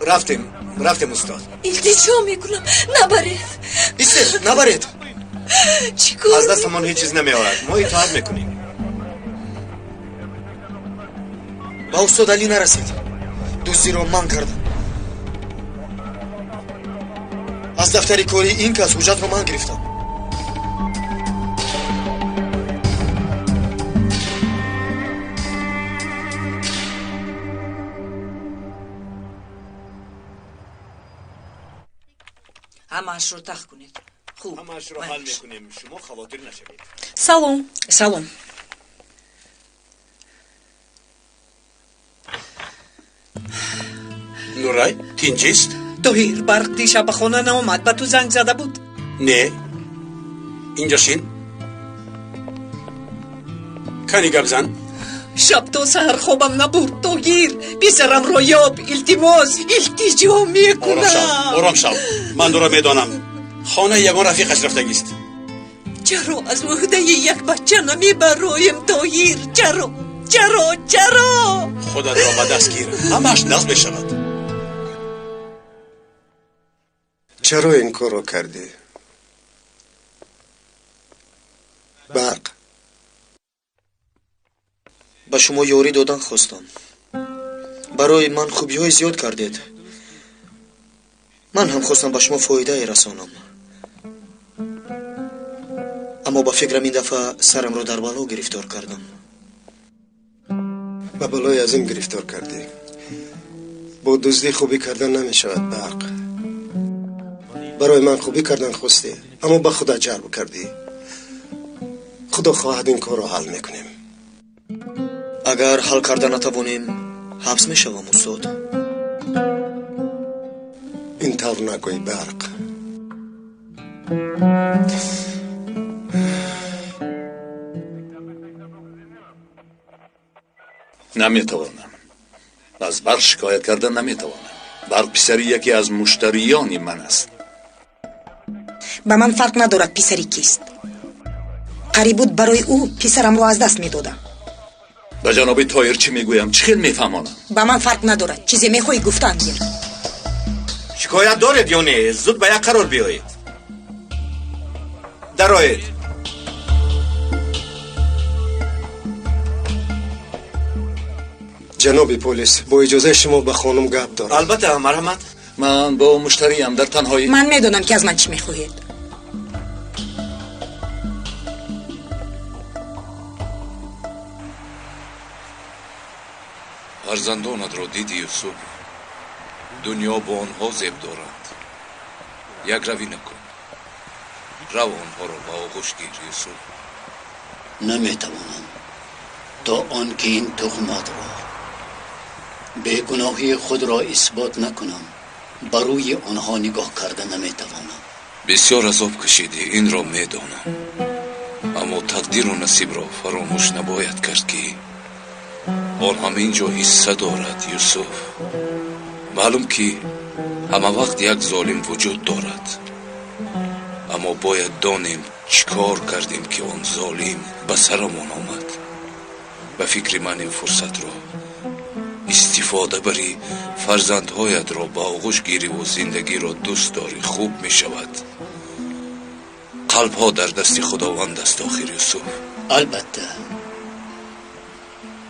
رفتم استاد. التجا میکنم نبرید. بیسته نبرید. چیکار از دستمان هیچ چیز نمیآید. ما اطاعت میکنیم. با استاد علی نرسید. دزدی رو من کردم. از دفتر کاری این کس حجت رو من گرفتم. همه‌اش رو تخت کنید. خوب. همه‌اش رو حل میکنیم. شما خواطر نشوید. سلام. نورای تین چیست؟ توهیر برق دیشب به خانه نامد. به تو زنگ زده بود؟ نه اینجا شین کنی گپ زن. شب تا سحر خوابم نبرد. توهیر بیسرم رو یاب. التجا میکنم. آرام شو. من دورا میدانم خانه یگان رفیقش رفتگیست. چرا از وحده یک بچه نمیبرایم توهیر؟ چرا خودت را به دست گیر. همش نصب شود. چرا این کار رو کردی؟ برق به شما یاری دادن خواستم. برای من خوبی های زیاد کردید. من هم خواستم به شما فایده رسانم. اما با فکرم این دفعه سرم رو در بلا گرفتار کردم. به بلای از این گرفتار کردی. با دزدی خوبی کردن نمی شود برق. برای من خوبی کردن خواستی اما به خدا جلب کردی. خدا خواهد این کار رو حل میکنیم. اگر حل کردن نتوانیم حبس میشوم استاد. این طور نگوی برق. نمیتوانم. از برق شکایت کردن نمیتوانم. برق پسری یکی از مشتریان من است. به من فرق ندارد پسری کیست. قریب بود برای او پسرم رو از دست میدادم. به جناب تایر چی میگویم؟ چی خیلی میفهمانم. به من فرق ندارد. چیزی میخوای گفتن گیر. شکایت دارید یا نه؟ زود به یک قرار بیایید. درآیید. جناب پلیس با اجازه شما به خانم گپ دارم. البته مرحمت. من با مشتریم در تنهایی. من میدونم که از من چی میخواهید. فرزندانت را دیدی یوسف؟ دنیا با آنها زیب دارد. یک روی نکن. رو آنها را با آغوش گیر یوسف. نمیتوانم تا آنکه این تهمت را بیگناهی خود را اثبات نکنم بر روی آنها نگاه کرده نمیتوانم. بسیار عذاب کشیدی، این را میدانم، اما تقدیر و نصیب را فراموش نباید کرد که آن هم اینجا حصه دارد یوسف. معلوم که همه وقت یک ظالم وجود دارد، اما باید دانیم چیکار کردیم که آن ظالم به سرمان آمد. به فکر من این فرصت را استفاده بری فرزندهایت را به آغوش گیری و زندگی را دوست داری. خوب می شود. قلب ها در دست خداوند است آخر یوسف. البته،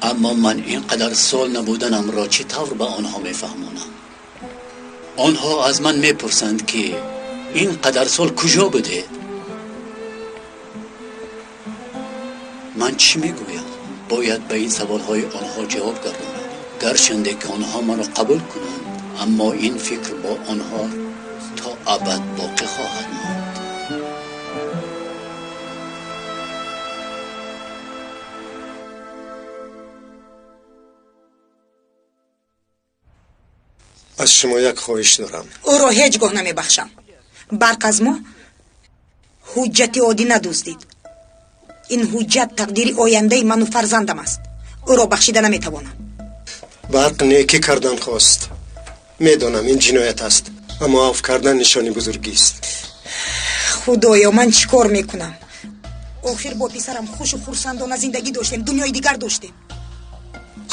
اما من اینقدر سال نبودنم را چطور به آنها میفهمانم؟ آنها از من میپرسند که اینقدر سال کجا بوده؟ من چی میگویم؟ باید به این سوالهای آنها جواب گردانم، گرچنده که آنها من را قبول کنند، اما این فکر با آنها تا ابد باقی خواهد ماند. از شما یک خواهش دارم. او را هیچ گاه نمی بخشم. برق از ما حجت عادی ندزدید. این حجت تقدیر آینده من و فرزندم است. او را بخشیده نمی توانم. برق نیکی کردن خواست. میدانم این جنایت است، اما عفو کردن نشانی بزرگی است. خدایا من چی کار میکنم؟ آخر با پسرم خوش و خرسندانه زندگی داشتیم، دنیای دیگر داشتیم.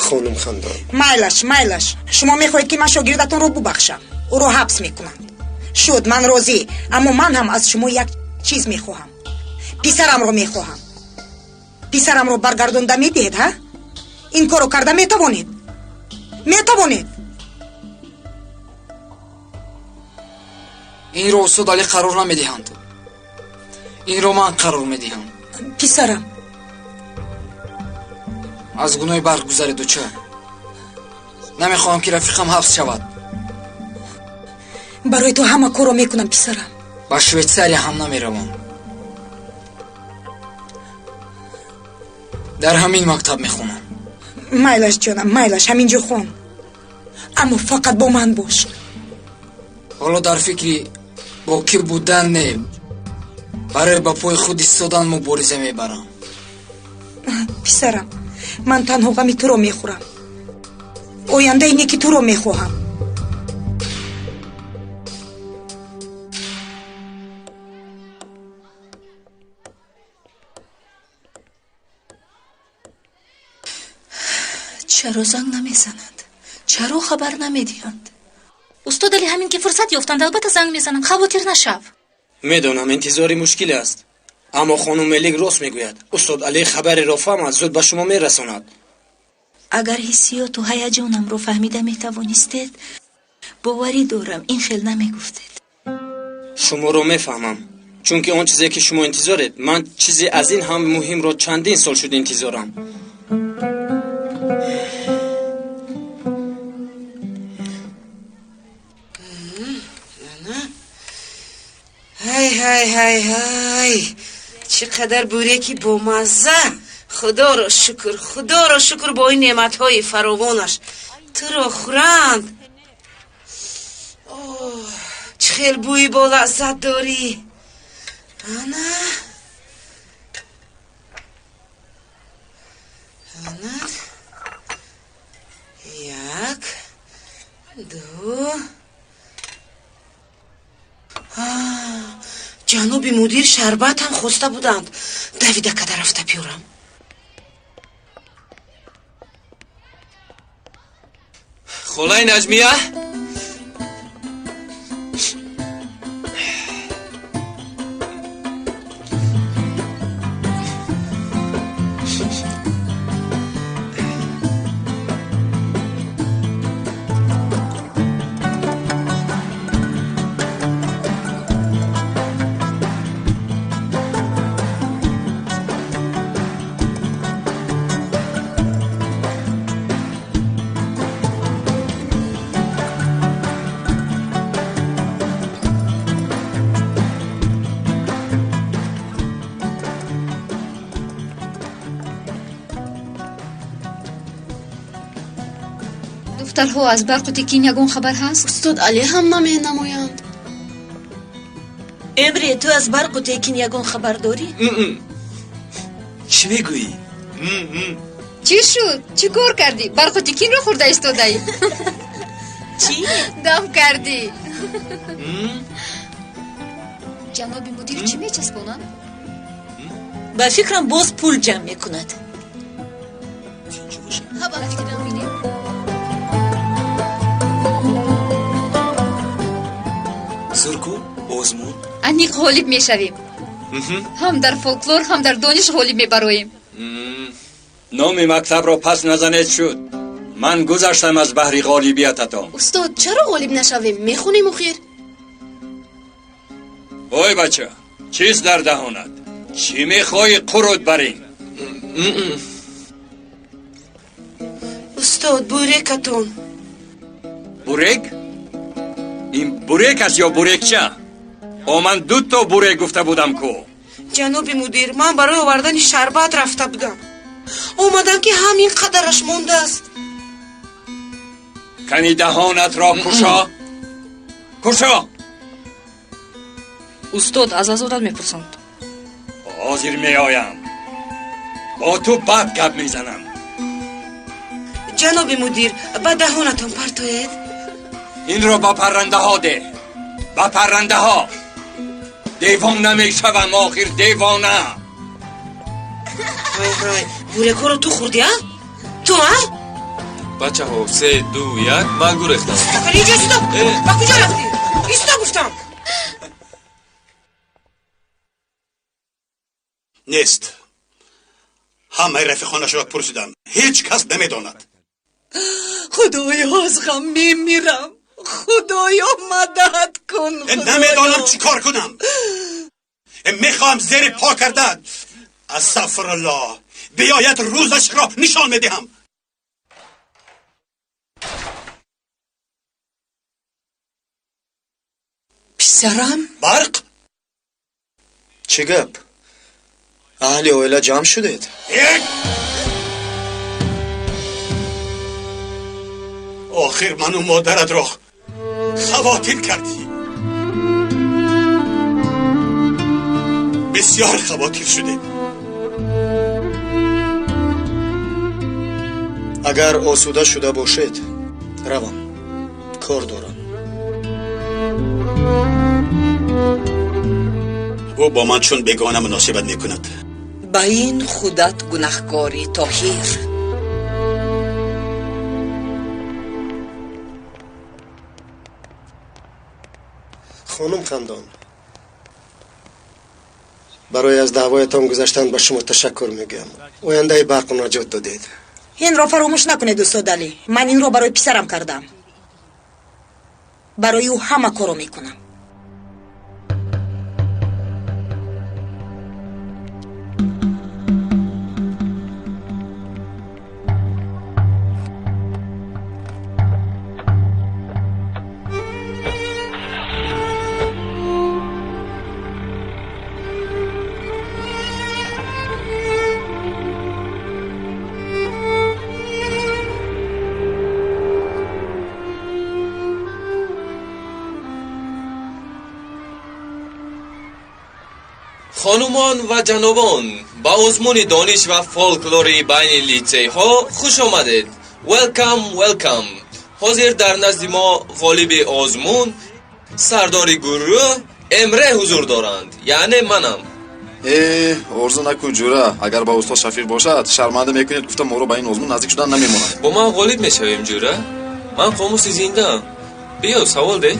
خانم خندان. مایلش شما میخواهید که من شاگردتون رو ببخشم، او رو حبس میکنند. شد، من راضی، اما من هم از شما یک چیز میخواهم. پسرم رو میخواهم. پسرم رو برگردونده میدهید ها؟ این کارو کرده میتوانید؟ این رو استاد علی قرار نمیدهند. این رو من قرار میدهم. پسرم از گناه برگذرید و چه؟ نمیخواهم که رفیقم حبس شود. برای تو همه کارو میکنم پسرم. با شویتساریا هم نمیروم. در همین مکتب میخونم. مایلش جانم، مایلش همینجا خون، اما فقط با من باش. حالا در فکری با کی بودن نه، برای با پای خود ایستادن مبارزه میبرم. پسرم من تنها غمی تو رو میخورم. آینده اینه که تو رو میخواهم. چرا زنگ نمیزنند؟ چرا خبر نمیدهند؟ استاد علی همین که فرصت یافتند البته زنگ میزنند. خواطر نشو. میدونم انتظاری مشکل است، اما خانم ملیک راست میگوید. استاد علی خبر را فهمد، زود به شما میرساند. اگر حسیات و هیجانم رو فهمیده میتوانستید، باوری دارم این خیل نمیگفتید. شما رو میفهمم، چون که آن چیزی که شما انتظارید، من چیزی از این هم مهم را چندین سال شد انتظارم. های چقدر بورکی با مزه. خدا را شکر با این نعمتهای فراوانش تو را خورند. چه خیل بوی با لذت داری. انا یک دو. جناب مدیر شربت هم خواسته بودند. دویده که رفته پیورم. خلای نجمیه، دخترها از برق و تکین یگون خبر هست؟ استاد علی هم نمی نمایند. امری تو از برق و تکین یگون خبر داری؟ چی میگویی؟ چی شد؟ چی کار کردی؟ برق و تکین رو خورده ایستادی؟ چی؟ دم کردی. جناب مدیر چی میچسبونن؟ با فکرم باز پول جمع میکند. زرکو آزمون انیق غالب میشویم. هم در فولکلور هم در دانش غالب میبرویم. نام مکتب را پس نزنید شد. من گذشتم از بحری غالبیتتان. استاد چرا غالب نشویم؟ میخونیم اخیر. اوی بچه، چیز در دهانت؟ چی میخوای قرود برین؟ استاد بورکتون. بورک؟ این بورک است یا بورک چه؟ من 2 تا بورک گفته بودم کو. جناب مدیر من برای آوردن شربت رفته بودم. اومدم که همین قدرش مونده است. کنی دهانت را کشا. استاد از آزادت میپرسند. حاضر میآیم. با تو بد گپ میزنم. جناب مدیر با دهانتون پرتوید. این را با پرنده ها ده. با پرنده ها. دیوان نمیشوم آخر دیوانه. های بورکو رو تو خوردی ها؟ تو ها؟ بچه ها 3 2 1 من گریختم. اینجا استاپ. با کجا رفتی؟ ایستا گفتم. نیست. همه رفیقانش را پرسیدم. هیچ کس نمیداند. خدایا از غم میمیرم. خدایا مدد کن. نمیدانم چی کار کنم. میخوام زیر پا کردن. استغفرالله. بیاید روزش را نشان میدهم. پسرم؟ برق؟ چه گپ؟ اهل اویلا جمع شدید؟ آخر من و مادرت را خواتین کردی. بسیار خواتین شده. اگر آسوده شده باشید روم، کار دارم. او با من چون بیگانه مناسبت میکند. با این خودت گناهکاری طاهر. خانم خندان، برای از دعوایتان گذشتن به شما تشکر میگم. آینده برق نجات دادید. این را فراموش نکنید استاد علی. من این را برای پسرم کردم. برای او همه کارو میکنم. خانومان و جنابان، با آزمون دانش و فولکلوری بین لیسه ها خوش آمدید. ویلکم. حاضر در نزد ما غالب آزمون، سردار گروه امره حضور دارند، یعنی منم. ارزو نکن جوره. اگر با استاد شفیق باشد شرمنده میکنید. گفتم ما رو با این آزمون نزدیک شدن نمیمونند. با من غالب میشویم جوره. من قاموس زنده. بیا سوال ده.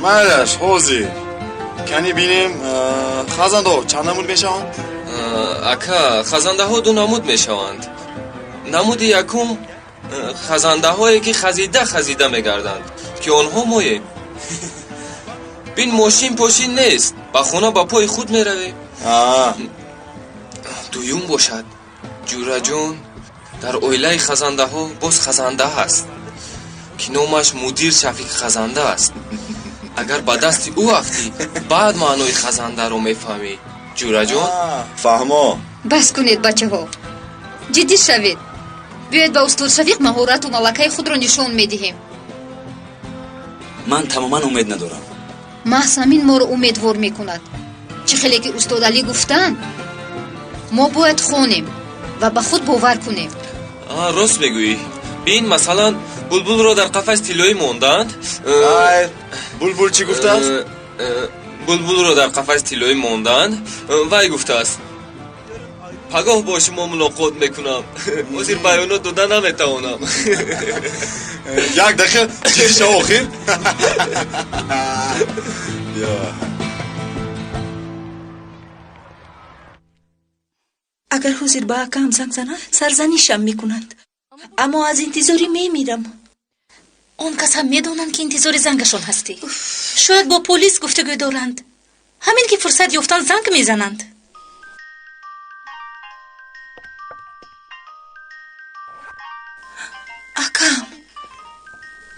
مالش حاضر. کنی بینیم خزنده ها چند نمود میشوند؟ اکا خزنده ها 2 نمود میشوند. نمود یکم خزنده هایی که خزیده میگردند که آنها مایه. بین ماشین پاشین نیست، با خونه با پای خود میروی. دویم باشد جوره جون، در اویله خزنده ها باز خزنده هست که نامش مدیر شفیق خزنده است. اگر با دست او افتی بعد معنای خزنده رو میفهمی جوره جون. فهما. بس کنید بچه ها، جدی شوید. بیاید با استاد شفیق مهارت و ملکه خود رو نشون میدهیم. من تماما امید ندارم. محض همین ما رو امیدوار میکند. چه خیلی که استاد علی گفتن ما باید خونیم و به خود باور کنیم. راست میگویی. بین مثلا بلبل رو در قفس طلایی موندند. بلبل چی گفته است؟ بلبل رو در قفس طلایی موندند. وای گفته است پگاه با شما ملاقات میکنم. وزیر بیانات دادن نمیتوانم. یک دقیقه چیزی شو آخر. اگر حضور با اکام زنگ زنند سرزنشم میکنند، اما از انتظاری میمیرم. اون کس هم میدونن که انتظار زنگشون هستی. شاید با پلیس گفتگو دارند. همین که فرصت یافتن زنگ میزنند. اکام،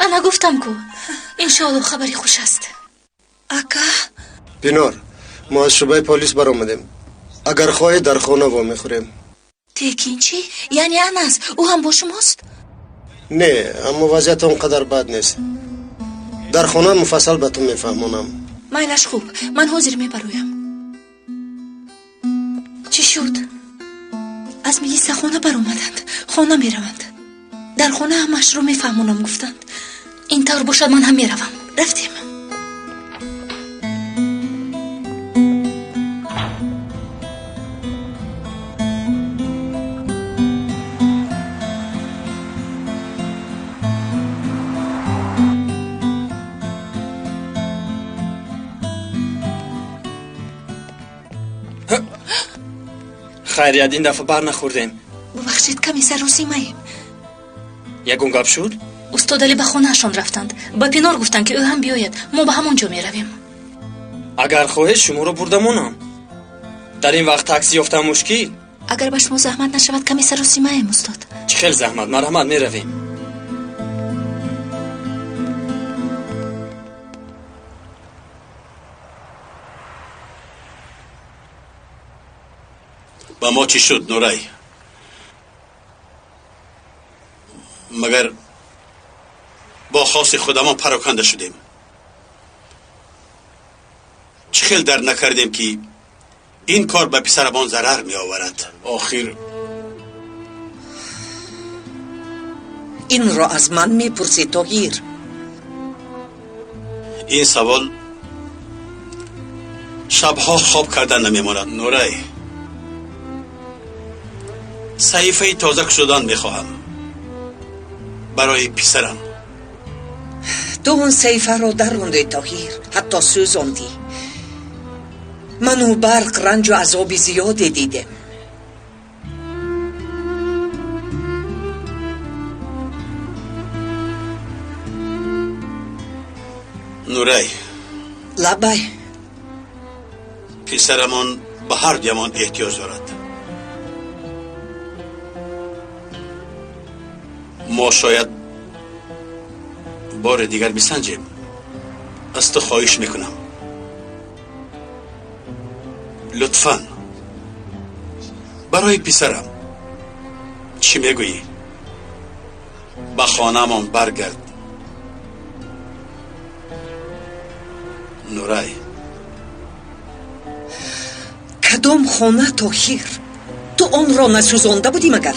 انا گفتم که انشاءالله خبری خوش است. اکا بینار، ما از شعبه پلیس برآمدیم. اگر خواهی در خانه وا میخوریم. تکین چی؟ یعنی انس او هم با شماست؟ نه، اما وضعیت اونقدر بد نیست. در خانه مفصل به تو میفهمونم. مایلش خوب، من حاضر میبرویم. چی شد؟ از میلیس خانه برآمدند. خانه میروند. در خانه همش رو میفهمونم گفتند. این طور باشد من هم میروم. رفتیم. خیریت این دفعه بر نخوردیم. ببخشید کمی سر و سیماییم. یگون گپ شد؟ استاد علی به خونه‌شان رفتند. با پینار گفتن که او هم بیاید. ما به همونجا می رویم. اگر خواهید شما رو بردمونم. در این وقت تاکسی یافتم مشکل. اگر به شما زحمت نشود کمی سر و سیماییم استاد. خیلی زحمت، مرحمت، می رویم. با ما چی شد نورای؟ مگر با خاص خودمان پراکنده شدیم؟ چه خیل در نکردیم که این کار به پسرمان ضرر می آورد؟ آخر این را از من میپرسی طاهیر؟ این سوال شبها خواب کردن نمیماند نورای. صحیفه تازه شدن میخواهم برای پسرم. تو اون صحیفه را درونده طاهیر، حتی سوزاندی. من و برق رنج و عذاب زیادی دیدم. نورای لبای پسرمان به هر گمان احتیاج دارد. ما شاید بار دیگر بسنجیم. از تو خواهش میکنم لطفاً برای پسرم چی میگویی؟ به خانه‌مان برگرد نورای. کدام خانه طاهیر؟ تو آن را نسوزانده بودی مگر؟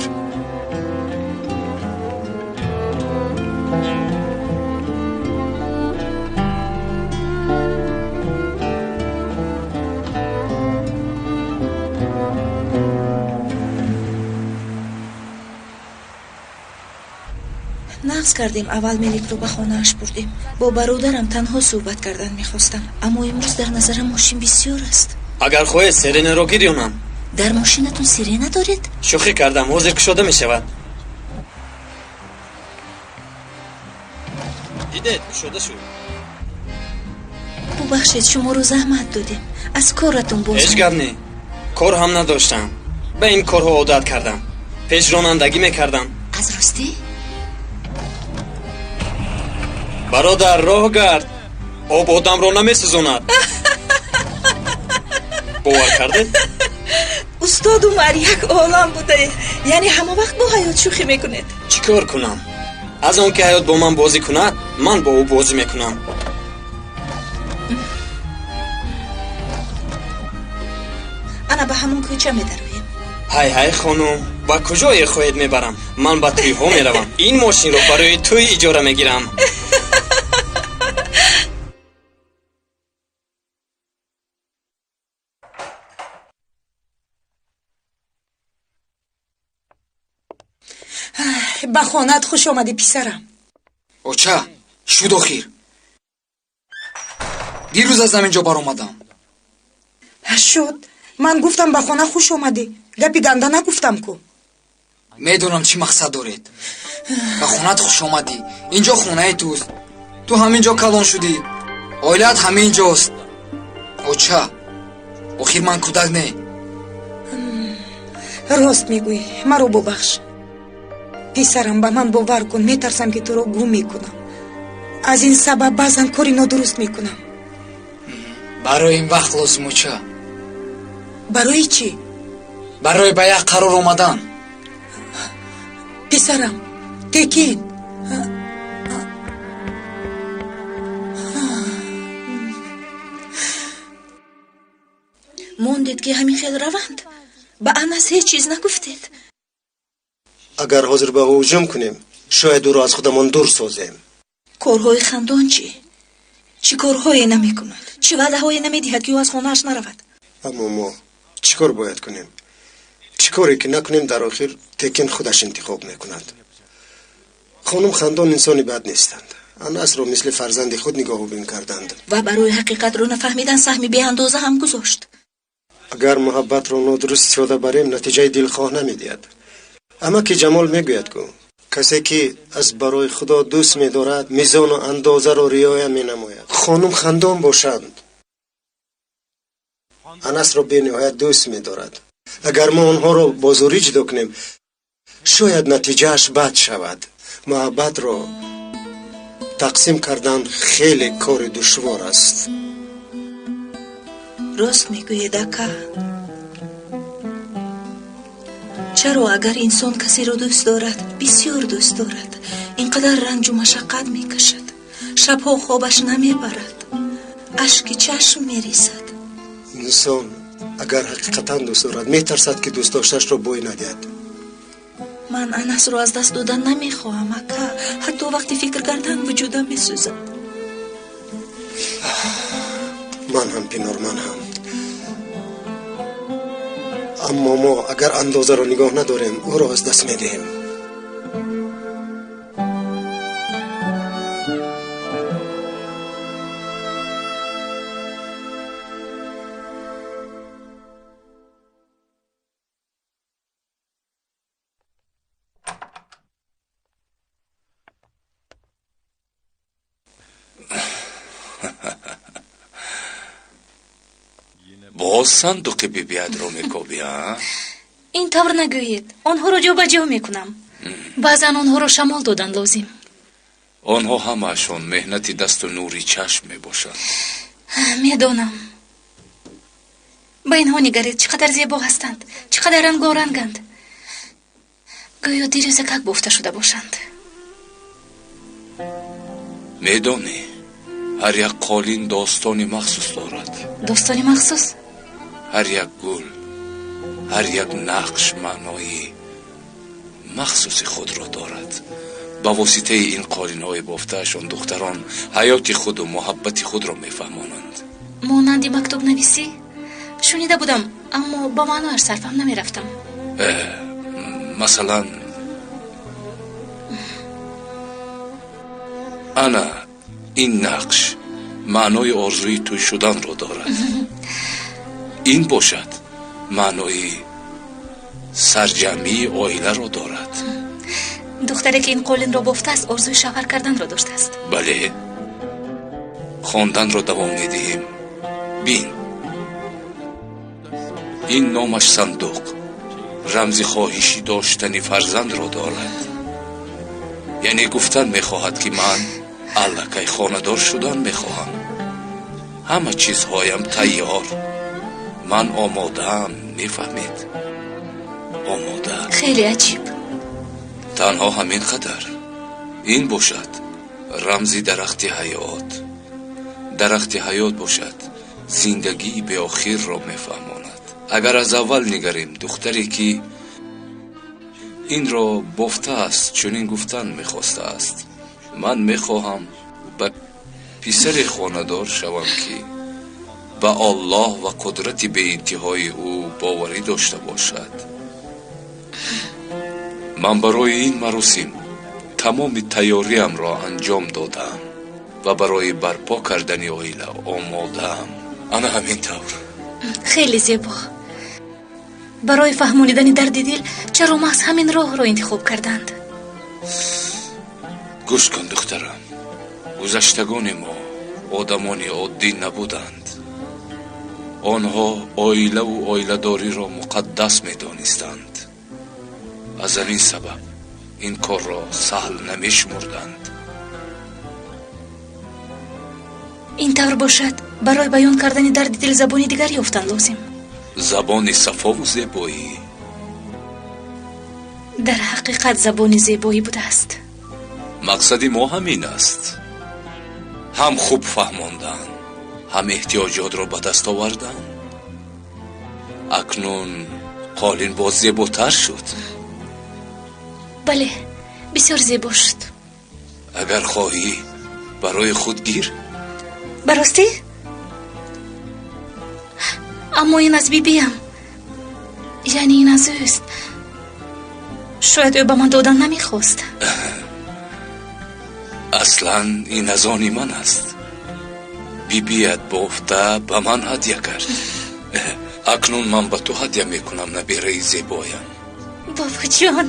نقص کردیم اول ملیک رو به خانه‌اش بردیم. با برادرم تنها صحبت کردن میخواستم، اما امروز در نظرم ماشین بسیار است. اگر خواهید سیرینه رو گیریم. در ماشینتون سیرینه دارید؟ شوخی کردم، حاضر کشاده میشود. دیدید کشاده شد. ببخشید شما رو زحمت دادیم. از کارتون بازم. هیچ گپ نی. کار هم نداشتم. به این کارها عادت کردم. پیش رانندگی میکردم. از راستی؟ برادر راه گرد. آب آدم رو نمیسوزاند. باور کردید؟ استاد عمر یک عالم بوده. یعنی همه وقت با حیات شوخی میکنید. چیکار کنم؟ از اون که حیات با من بازی کند، من با او بازی میکنم. انا به همون کوچه میدرویم. های خانم، با کجای خواهید میبرم؟ من با توی ها میروم. این ماشین رو برای توی اجاره میگیرم. به خانت خوش آمدی پسرم. اوچه شد آخیر. دیروز از همینجا بر اومدم. شد من گفتم به خانه خوش آمدی. گپی گنده نگفتم کو. میدونم چی مقصد دارید. به خونت خوش آمدی. اینجا خونه توست. تو همینجا کلان شدی. اویلت همینجاست. اوچه آخیر من کودک نه. راست میگویی، مرا ببخش پسرم. به من باور کن، میترسم که تو رو گم میکنم. از این سبب بعضا کاری نادرست میکنم. برای این وقت لازم اوچه. برای چی؟ برای به یک قرار آمدن. پسرم تکین. موندید که همین خیل روند. به انس هیچ چیز نگفتید. اگر حاضر به هجوم کنیم شاید او را از خودمان دور سازیم. کارهای خندان چی کارهایی نمی کند؟ چی وعده هایی نمی دهد که او از خانهاش نرود؟ اما ما چیکار باید کنیم؟ چیکاری که نکنیم در آخر تکین خودش انتخاب میکند. خانم خندان انسانی بد نیستند. انس را مثل فرزند خود نگاه و بین کردند و برای حقیقت رو نفهمیدن سهمی به اندازه هم گذاشت. اگر محبت را نادرست استفاده بریم نتیجه دلخواه نمیدهد. اما که جمال میگوید که کسی که از برای خدا دوست می‌دارد میزان و اندازه را رعایت می‌نماید. خانم خندان باشند. انس را به نهایت دوست می‌دارد. اگر ما آنها را بازوری جدا کنیم شاید نتیجهش بد شود. محبت را تقسیم کردن خیلی کار دشوار است. راست میگوید اکا. چرا اگر انسان کسی را دوست دارد، بسیار دوست دارد، اینقدر رنج و مشقت میکشد، شبها خوابش نمیبرد، اشک چشم میریزد. انسان اگر حقیقتا دوست دارد میترسد که دوست داشتش را بوی ندهد. من انس را از دست دادن نمیخواهم اکا. حتی وقتی فکر کردن وجودم میسوزد. من هم پینار، من هم. اما ما اگر اندازه را نگاه نداریم او را از دست میدهیم. باز صندوق بیاد رو میکوبی ها؟ این طور نگویید. آنها را جا به جا میکنم. بعضا آنها را شمال دادن لازم. آنها همشون مهنتی دست و نوری چشم میباشند. میدانم. با اینها نگرید چقدر زیبا هستند، چقدر رنگارنگند. گویا دیروز که گفته شده باشند. میدانی هر یک قالین داستانی مخصوص دارد. داستانی مخصوص؟ هر یک گل، هر یک نقش معنایی مخصوص خود را دارد. با واسطه این قالین های بافتهشان دختران حیات خود و محبت خود را میفهمانند. مانند مکتوب نویسی؟ شنیده بودم اما با معناش صرفم نمیرفتم. مثلا انا این نقش معنای آرزوی توی شدن را دارد. این باشد معنای سرجمی آیله را دارد. دختری که این قولین را بافته است آرزوی شوهر کردن را داشته است. بله. خواندن را دوام میدهیم. بین این نامش صندوق رمز خواهشی داشتنی فرزند را دارد. یعنی گفتن میخواهد که من الکی خاندار شدن میخواهم. همه چیزهایم تیار. من آماده‌ام. میفهمید؟ آماده. خیلی عجیب. تنها همین قدر. این باشد رمزی درخت حیات. درخت حیات باشد زندگی به آخر را میفهماند. اگر از اول نگریم دختری که این را بافته است چنین گفتن میخواسته است من میخواهم به پسر خاندار شوم که به الله و قدرت به انتهای او باوری داشته باشد. من برای این مراسم تمام تیاریم را انجام دادم و برای برپا کردن عائله آماده‌ام. انا همین طور. خیلی زیبا. برای فهموندن درد دل چرا محض همین راه را انتخاب کردند؟ گوش کن دخترم. گذشتگان ما آدمان عادی نبودند. آنها عائله و عائله‌داری را مقدس می‌دانستند. از این سبب این کار را سهل نمی‌شمردند. این طور باشد برای بیان کردن درد دل زبانی دیگر یافتن لازم. زبان صفا و زیبایی. در حقیقت زبان زیبایی بوده است. مقصد ما همین است. هم خوب فهماندن، هم احتیاجات را به دست آوردن. اکنون قالین باز زیباتر شد. بله بسیار زیبا شد. اگر خواهی برای خود گیر. براستی؟ اما این از بیبیم، یعنی این از اوست. شاید او به من دادن نمیخواست. اصلا این از آنی من است. بیبیت بافته به من هدیه کرد. акнун ман ба ту ҳадя мекунам набираи зебоям. бобоҷон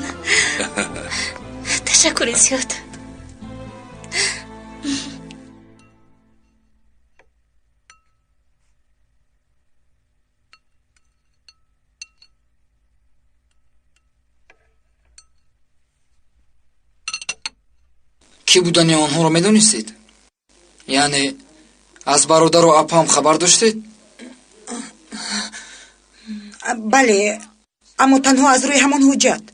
ташаккури зиёд. ки будани онҳоро медонистед? яъне аз бародару апам хабар доштед? бале, аммо танҳо аз рӯи ҳамон ҳуҷҷат.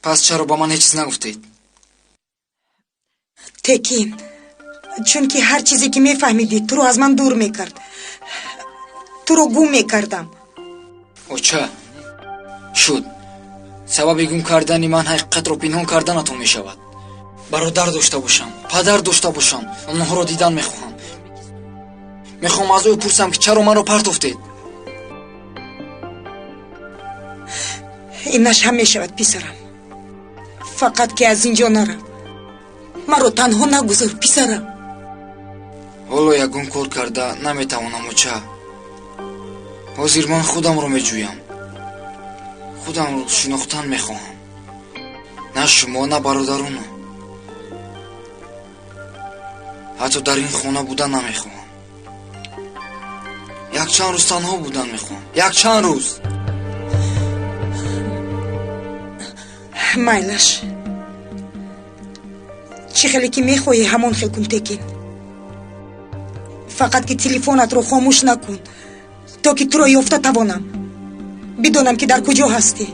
пас чаро ба ман ҳеҷ чиз нагуфтед? текин, чунки ҳар чизе ки мефаҳмидӣ туро аз ман дур мекард. туро гум мекардам. оча шуд сабаби гум кардани ман ҳақиқатро пинҳон карданатон мешавад. бародар дошта бошам, падар дошта бошам, онҳоро дидан мехоҳам. мехоҳам аз ӯ пурсам ки чаро маро партофтед. инаш ҳам мешавад писарам. фақат ки аз ин ҷо нарав. маро танҳо нагузор писарам. ҳоло ягон кор карда наметавонам оча. ҳозир ман худамро меҷӯям. худамро шинохтан мехоҳам. на шумо, на бародарону. ҳатто дар ин хона будан намехоҳам. якчанд рӯз танҳо будан мехоҳам. якчанд рӯз. майлаш, чӣ хеле ки мехоҳӣ ҳамон хел кун текин. фақат ки телефонатро хомӯш накун, то ки туро ёфта тавонам, бидонам ки дар куҷо ҳастӣ.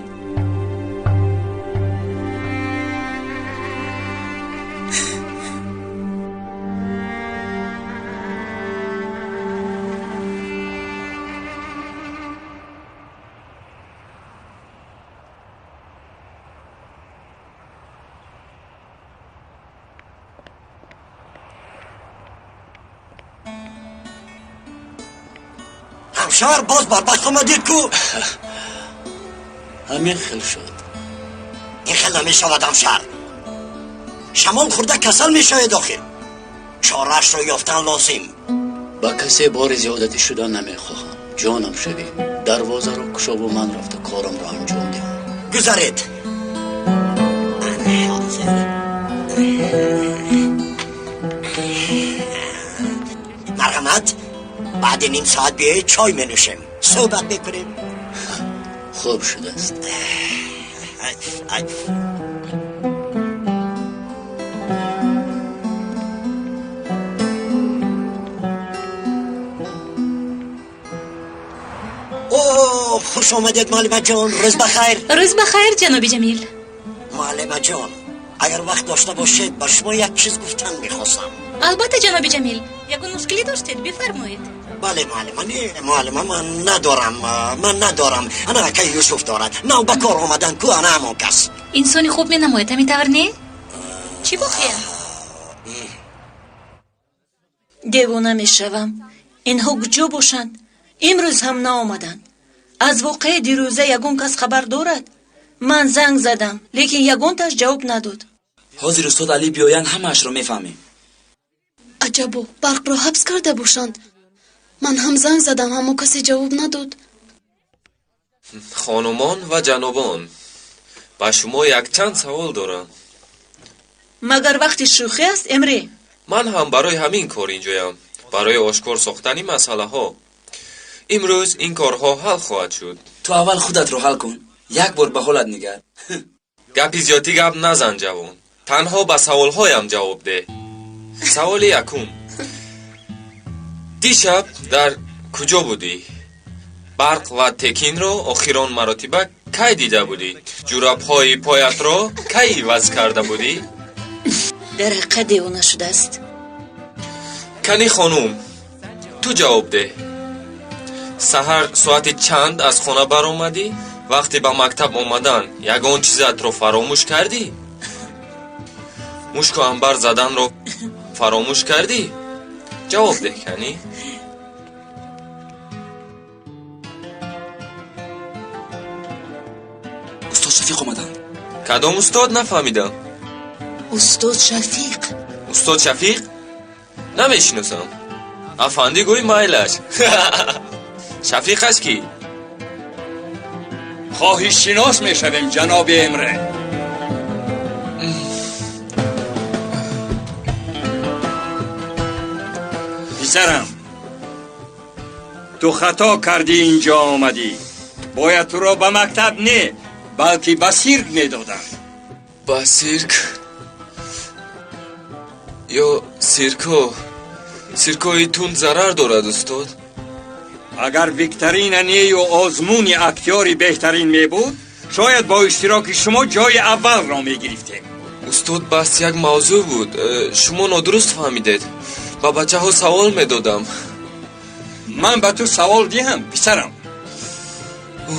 همشهر باز بربخت آمدید کو؟ همین خل شد. این خل نمی شود همشهر. شمال خورده کسل می شاید آخر. چارش رو یافتن لازم. با کسی بار زیادتی شدن نمی خواهم. جانم شوی. دروازه رو کشاب و من رفته کارم رو انجام دیم. گذارید. مرحمت. بعد نیم ساعت بیایید چای می نوشیم. صحبت میکنیم. خوب شده است. اوه خوش آمدید معلمه جان. روز بخیر. روز بخیر جناب جمیل. معلمه جان اگر وقت داشته باشید با شما یک چیز گفتن میخواستم. البته جناب جمیل. یکون مشکلی داشتید بفرمایید. بله معلمه من ندارم. انا که یوسف دارد. نو به کار آمدن کو انا همون کس. انسانی خوب می نماید همیطور نه؟ چی بخیر؟ دیوانه می شوم. اینها کجا باشند؟ امروز هم نآمدند. از واقع دیروزه یگون کس خبر دارد؟ من زنگ زدم لیکن یگون تاش جواب نداد. حاضر استاد علی بیاین همه‌اش رو میفهمیم. عجبو برق رو حبس کرده باشند. من هم زنگ زدم اما کسی جواب نداد. خانمان و جنابان با شما یک چند سوال دارم. مگر وقتی شوخی است امری؟ من هم برای همین کار اینجایم. برای آشکار ساختن مسئله ها. امروز این کارها حل خواهد شد. تو اول خودت رو حل کن. یک بار به حالت نگر. گپی زیادی گپ نزن جوان. تنها به سوالهایم جواب ده. سوال یکم. دیشب در کجا بودی؟ برق و تکین را آخران مراتبه کی دیده بودی؟ جوراب‌های پایت را کی عوض کرده بودی؟ در حقیقت دیوانه شده است. کنی خانوم تو جواب ده. سحر ساعت چند از خانه بر آمدی؟ وقتی به مکتب آمدن یگان چیزت را فراموش کردی؟ مشک و عنبر زدن را فراموش کردی؟ جواب ده کنی؟ استاد شفیق اومدن. کدام استاد نفهمیدم؟ استاد شفیق. استاد شفیق؟ نمیشناسم. افندی گوی مایلش شفیقش کی؟ خواهی شناس می شویم جناب امره. پسرم تو خطا کردی اینجا آمدی. باید تو را به مکتب نه بلکه به سیرک می دادن. با سیرک یا سیرکویتون ضرر دارد استاد؟ اگر ویکترین نی و آزمون اکتیاری بهترین می بود شاید با اشتراک شما جای اول را می گرفتیم. استاد بس یک موضوع بود، شما نادرست فهمیدید. با بچه ها سوال می دادم. من به تو سوال دیم پسرم.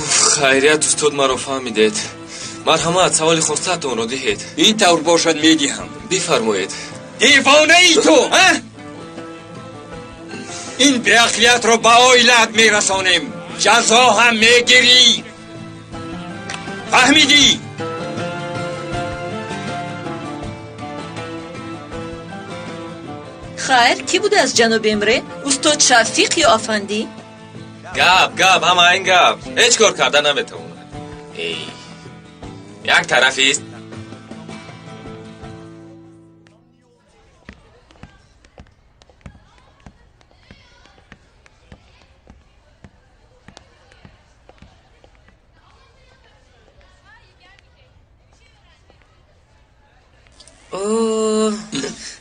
خیریت استاد مرا فهمیدید. مرحمت سوال خواستتون را دهید. این طور باشد می دیم. بفرمایید. دیوانه ای تو این بیعقلیت را به آیلت می رسانیم، جزا هم می گیری. فهمیدی؟ خیر کی بوده از جناب امره؟ استاد شفیق یا افندی؟ گپ همه این گپ هیچ کار کردن نمیتونه. یک طرفی است.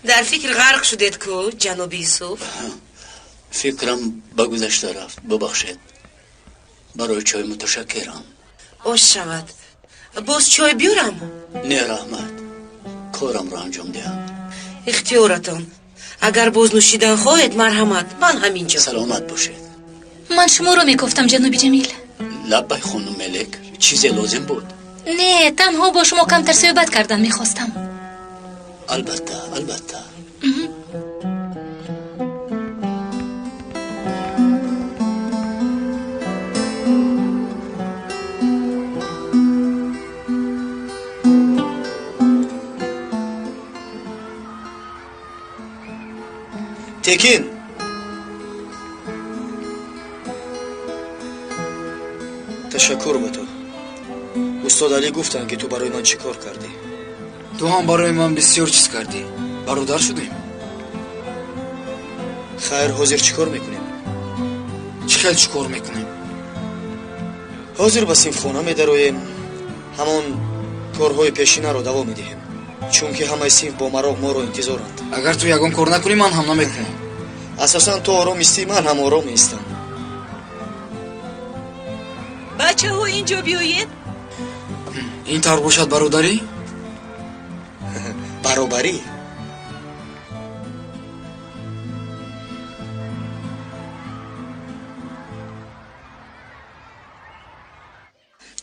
در فکر غرق شدید کو جناب یوسف؟ فکرم به گذشته رفت، ببخشید. برای چای متشکرم. اوش شود. باز چای بیارم؟ نه رحمت، کارم را انجام دهم. اختیارتان. اگر باز نوشیدن خواهید مرحمت، من همینجا. سلامت باشید. من شما رو میگفتم جناب جمیل. لبای خانم ملک چیزی لازم بود؟ نه، تنها با شما کمتر صحبت کردن میخواستم. البته تکین تشکر به تو. استاد علی گفتن که تو برای من چی کار کردی. تو هم برای من بسیار چیز کردی. برادر شدیم. خیر حاضر چی کار میکنیم؟ چی کار میکنیم؟ حاضر به صنفخانه میدرویم، همان کارهای پیشینه رو دوام میدهیم، چون که همه صنف با مراغ ما رو انتظارند. اگر تو یگان کار نکنی من هم نمیکنم. اساسا تو آرام استی، من هم آرام استم. بچه ها اینجا بیایید. این طور باشد برادری؟ برابری.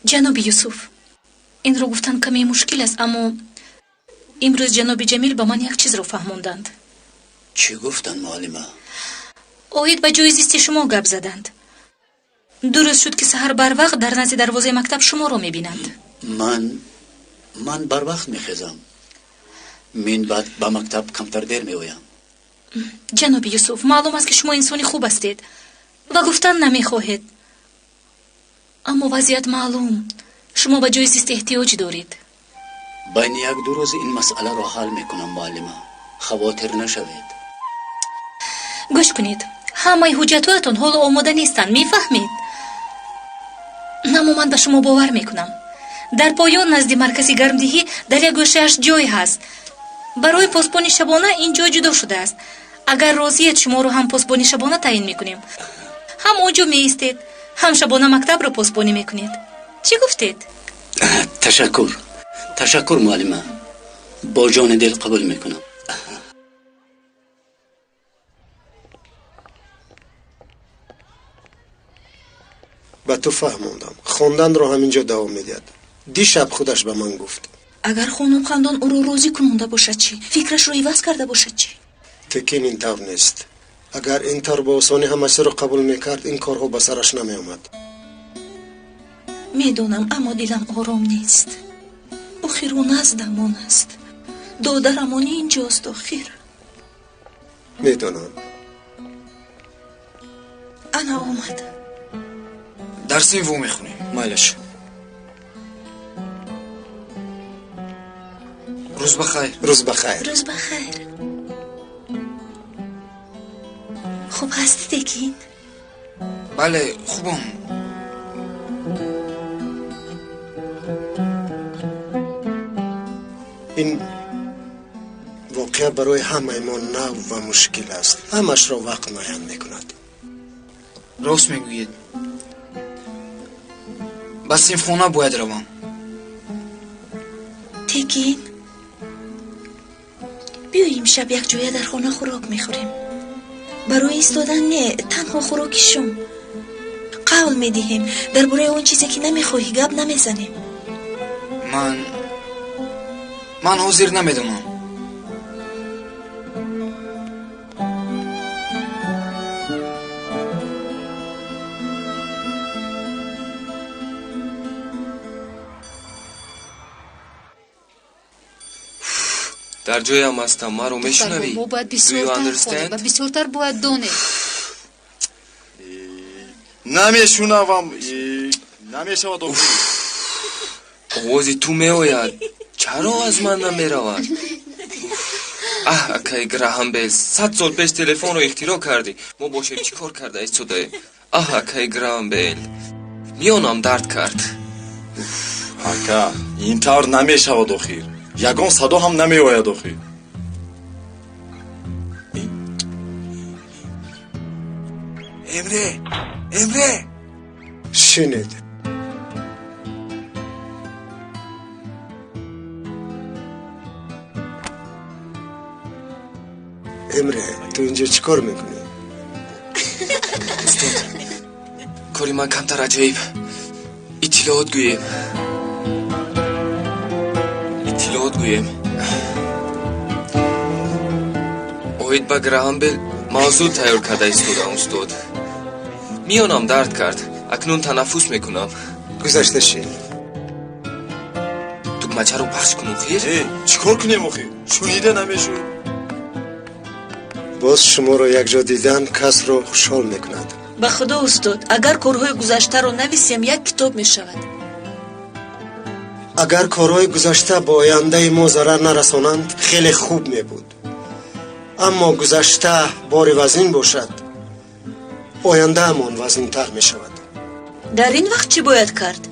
جناب یوسف، این رو گفتن کمی مشکل است، اما امروز جناب جمیل با من یک چیز رو فهموندند. چی گفتن معلمه؟ اوید به جای زیستی شما گپ زدند. درست شد که سحر بر وقت در نزد دروازه مکتب شما رو میبینند. من بر وقت میخیزم. من بعد به مکتب کمتر دیر میویم. جناب یوسف، معلوم است که شما انسانی خوب هستید و گفتن نمیخواهید، اما وضعیت معلوم. شما به جای زیست احتیاج دارید. بین یک دو روز این مسئله را حل میکنم معلمه، خواطر نشوید. گوش کنید، همه حجتاتون حال آماده نیستن، میفهمید؟ اما من به شما باور میکنم. در پایان نزد مرکز گرمدهی در یک گوشه‌اش جای هست. برای پاسبانی شبانه اینجا جدا شده است. اگر راضیت شما رو هم پاسبانی شبانه تعیین میکنیم. هم اونجا میایستید، هم شبانه مکتب رو پاسبانی میکنید. چی گفتید؟ تشکر معلمه، با جان دل قبول میکنم. به تو فهموندم، خواندن رو همینجا دوام میدید. دیشب خودش به من گفت. اگر خانم خاندان او رو راضی کنونده باشد چی؟ فکرش رو عوض کرده باشد چی؟ تکین این طور نیست. اگر این طور با آسانی همه رو قبول میکرد این کارها به سرش نمی آمد. میدونم، اما دلم آرام نیست. آخر او نزدمان است. دادرمانی اینجاست آخر. میدونم، ана омад. дарсим ву мехунем. майлаш. рӯз бахайр. рӯз бахайр. рӯз бахайр. хуб ҳастӣ Текин? бале хубам. این واقعه برای همه ما نو و مشکل است. همش را وقت معین میکند. рост мегӯед. ба синфхона бояд равам. Текин, биё имшаб якҷоя дар хона хӯрок мехӯрем. барои истодан не, танҳо хӯроки шум. қавл медиҳем дар бораи он чизе ки намехоҳӣ гап намезанем. ман ҳозир намедонам. дар ҷоям ҳастам, маро мешунавӣ? мо бояд бисёртар хонем ва бисёртар бояд донем. намешунавам. намешавад. овози ту меояд. чаро аз ман намеравад? акай Граҳамбел, 100 сол пеш телефонро ихтироъ кардӣ. мо бошем чӣ кор карда истодаем? акай Граҳамбел, миёнам дард кард. ака, ин тавр намешавад охир. ягон садо ҳам намеояд охир. امره شنید. امره تو اینجا چیکار میکنی؟ استاد، کاری من کمتر عجیب. اطلاعات گویم. اوید با Граҳамбел мавзӯъ тайёр карда истодам устод. миёнам дард кард. акнун танаффус мекунам. گذشته شی. тугмачаро пахш кун охир. чикор кунем охир? шунида намешуд. باز شما رو یک جا دیدن کس رو خوشحال میکند. ба худо устод, агар корҳои гузаштаро нависем як китоб мешавад. اگر کارهای گذشته با آینده ما ضرر نرسانند خیلی خوب می بود. اما گذشته بار وزین باشد، آینده همان وزین تر می شود. در این وقت چی باید کرد؟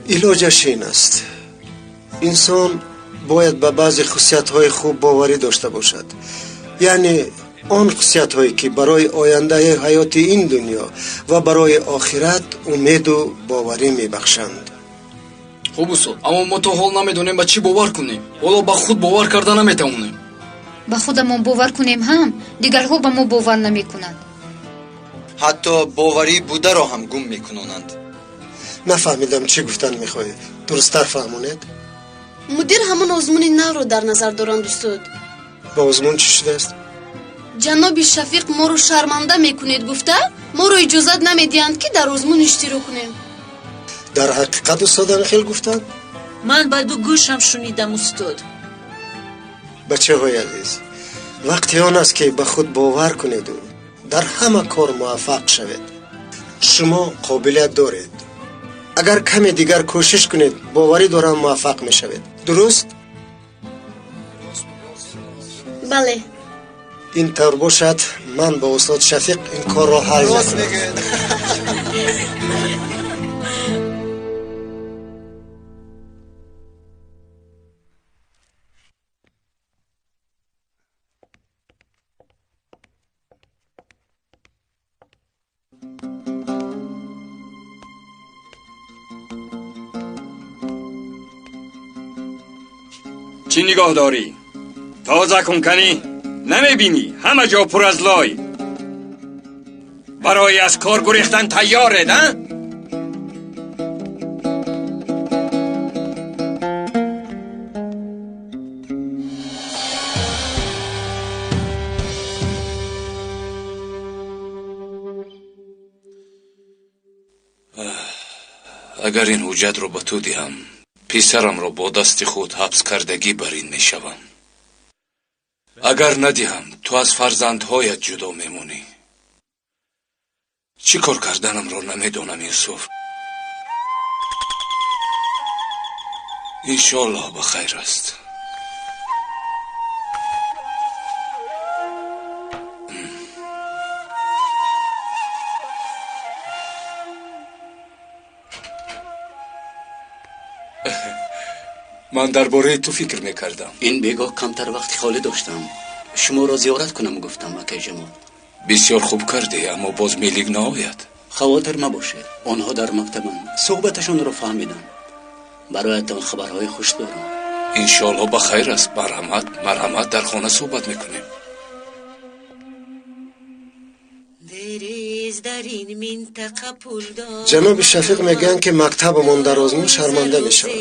علاجش این است: انسان باید به بعضی خصوصیت های خوب باوری داشته باشد. یعنی آن خصوصیت هایی که برای آینده حیات این دنیا و برای آخرت امید و باوری می بخشند. хуб устод, аммо мо то ҳол намедонем ба чӣ бовар кунем. ҳоло ба худ бовар карда наметавонем. ба худамон бовар кунем ҳам, дигарҳо ба мо бовар намекунанд. ҳатто боварӣ бударо ҳам гум мекунонанд. نفهمیدم چی گفتن میخواهی. درست‌تر فهمونید؟ مدیر همون آزمون نو رو در نظر دارند استاد. با آزمون چی شده است؟ جناب شفیق ما رو شرمنده میکنید گفته ما رو اجازت نمیدهند که در آزمون اشتراک کنیم. در حقیقت استادان خیلی گفتن؟ من با دو گوشم شنیدم استاد. بچه های عزیز، وقتی آن است که به خود باور کنید و در همه کار موفق شوید. شما قابلیت دارید. اگر کمی دیگر کوشش کنید باوری دارم موفق می شوید. درست؟ بله. این طور باشد من با استاد شفیق این کار را حل میکنم. چی نگاه داری؟ تازه کن کنی؟ نمیبینی؟ همه جا پر از لای. برای از کار گریختن تیاره نه؟ اگر این حجت رو به تو دهم پسرم را با دست خود حبس کردگی برین می شوم. اگر ندهم تو از فرزندهایت جدا میمونی. چی کار کردنم را نمیدونم یوسف. انشالله بخیر است. من درباره تو فکر میکردم. این بیگاه کمتر وقت خالی داشتم، شما را زیارت کنم گفتم اکای جمال. بسیار خوب کردی، اما باز میلیگ نآید. خواطر مباشه، آنها در مکتبم، صحبتشون را فهمیدم. برایتان خبرهای خوش دارم. انشالله بخیر است. مرحمت در خانه صحبت میکنیم. جناب شفیق میگن که مکتبمون در آزمون شرمنده میشود.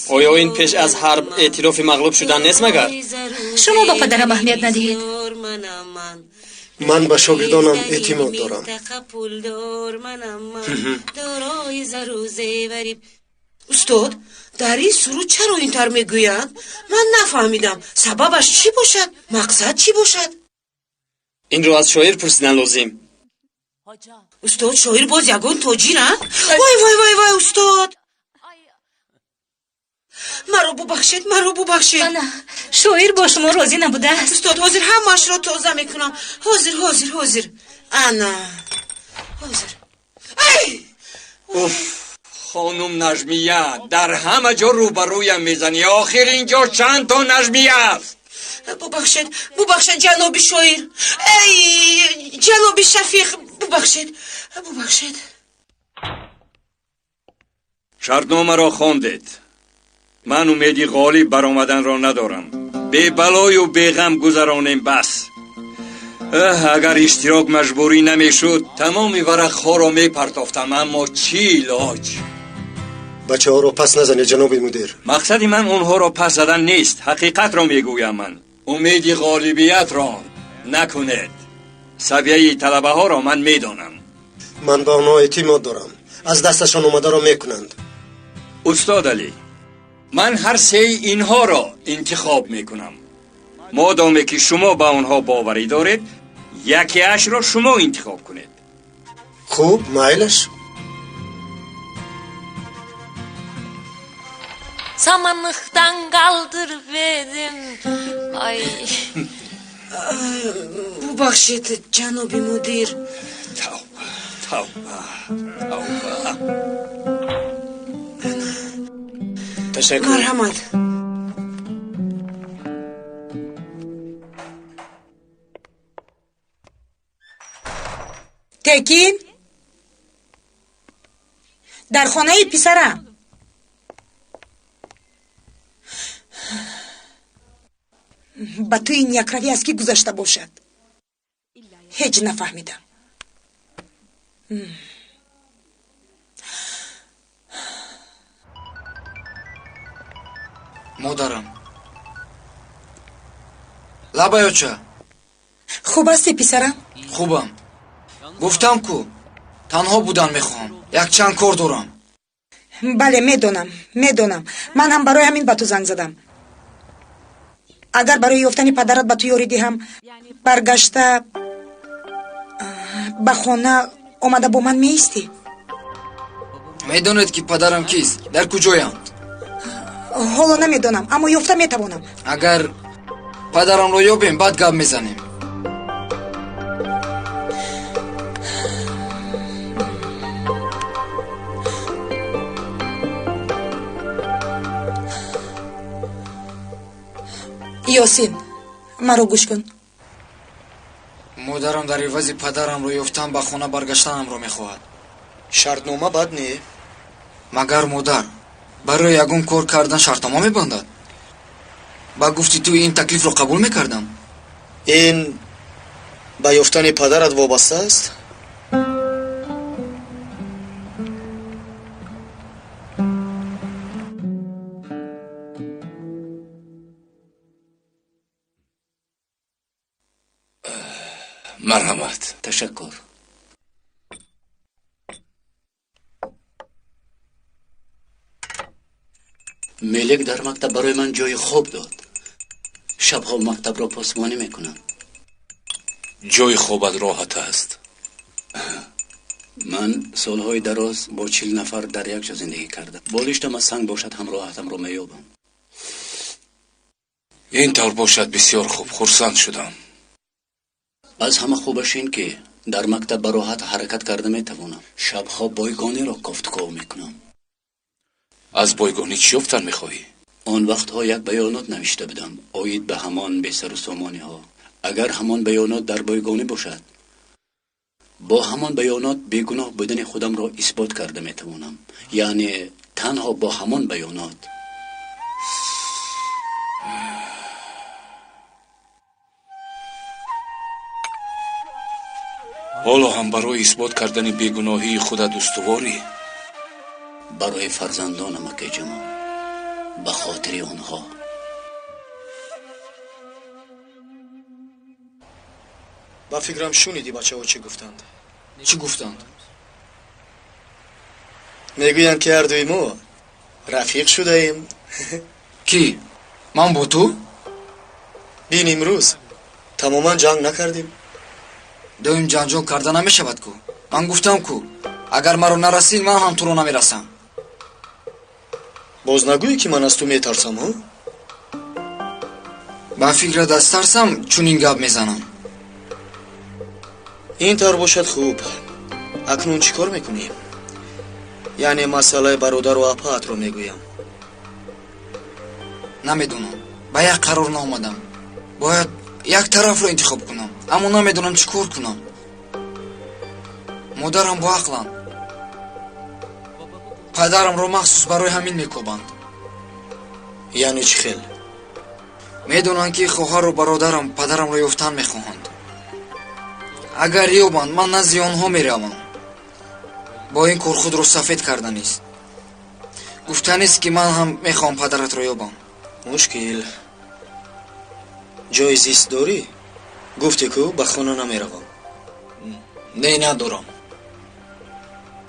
آیا این پیش از حرب اعتراف مغلوب شدن نیست مگر؟ شما با پدرم اهمیت ندهید. من به شاگردانم اعتماد دارم. استاد در این سرود چرا اینطور میگویند؟ من نفهمیدم سببش چی باشد؟ مقصد چی باشد؟ این رو از شاعر پرسیدن لازم. استاد شاعر باز یگان تاجیرند؟ وای وای وای وای استاد مرا ببخشید. نه شاعر با شما راضی نبوده است. استاد حاضر همش را تازه میکنم. حاضر انا حاضر. خانم نجمیه در همه جا روبرویم میزنی، آخر اینجا چند تا نجمیه است؟ ببخشید جناب شاعر، ای جناب شفیق، ببخشید. شرطنامه را خواندید. من امیدی غالب برآمدن را ندارم. بی بلای و بی غم گذرانیم بس. اگر اشتراک مجبوری نمیشد تمام ورقها را میپرداختم، اما چی علاج؟ بچه ها رو پس نزنید جناب مدیر. مقصد من اونها را پس زدن نیست، حقیقت را میگویم. من امیدی غالبیت را نکنید. سویه طلبه ها را من میدانم. من به آنها اعتماد دارم، از دستشان اومده را میکنند. استاد علی، من هر سه اینها را انتخاب میکنم. مادامی که شما به آنها باوری دارید، یکی اش را شما انتخاب کنید. خوب، مایلش. Samanlıktan kaldır verin. Ay. ببخشید جناب مدیر. توبه. تشکر. مرحمت. تکین در خانه پسرم. با تو این یک روی از کی گذشته باشد؟ هیچ نفهمیدم. مادرم لبایو چه؟ خوب هستی پسرم؟ خوبم. گفتم کو تنها بودن میخوام، یک چند کار دارم. بله میدونم. من هم برای همین با تو زنگ زدم. اگر برای یافتن پدرت با تو یاری دهم، برگشته به خانه اومده با من میستی؟ میدونید که پدرم کیست؟ در کجایم؟ حالا نمیدونم، اما یافته میتوانم. اگر پدرم رو یابیم بعد گپ میزنیم. یاسین مرا گوش کن. مادرم در عوض پدرم رو یافتن به خانه برگشتنم رو میخواهد. شرطنامه بد نی؟ مگر مادر برای یگون کار کردن شرطنامه میبندد؟ با گفتی تو این تکلیف رو قبول میکردم. این به یافتن پدرت وابسته است؟ مرحمت. تشکر. ملک در مکتب برای من جای خوب داد. شبها مکتب را پاسبانی میکنم. جای خوبت راحت است. من سالهای دراز با 40 نفر در یک جا زندگی کردم. بالشتم از سنگ باشد هم راحتم رو میابم. این طور باشد بسیار خوب. خرسند شدم. از همه خوبش این که در مکتب به راحت حرکت کرده میتوانم. شبها بایگانی را گفتگو میکنم. از بایگانی چی یافتن میخواهی؟ آن وقتها یک بیانات نوشته بدم آید به همان بی سر و سامانی ها. اگر همان بیانات در بایگانی باشد، با همان بیانات بیگناه بودن خودم را اثبات کرده میتوانم. یعنی تنها با همان بیانات. حالا هم برای اثبات کردن بیگناهی خودت استواری؟ برای فرزندانم که جمال، به خاطر آنها. با فکرم شنیدی بچه ها چی گفتند؟ چی گفتند؟ میگویند که هر دوی ما رفیق شده ایم. کی؟ من با تو؟ بین امروز تماما جنگ نکردیم. دویم جنجال کرده نمیشود کو. من گفتم کو اگر مرا نرسید من هم تو رو نمیرسم. باز نگویی که من از تو میترسم ها؟ با فکر دست ترسم چون این گپ میزنم. این طور باشد خوب. اکنون چی کار میکنیم؟ یعنی مسئله برادر و اپات رو میگویم. نمیدونم. با یک قرار نامدم. باید یک طرف رو انتخاب کنم. اما نمیدونم چی کار کنم. مادرم با عقلند. پدرم رو مخصوص برای همین میکوبند. یعنی چی خیل؟ میدونن که خواهر و برادرم پدرم رو یافتن میخواهند. اگر یابند من نزد آنها میروم. با این کار خود رو سفید کردن است. گفتن است که من هم میخوام پدرت رو یابم. مشکل جای زیست داری؟ گفتی که به خانه نمیروم. نه ندارم.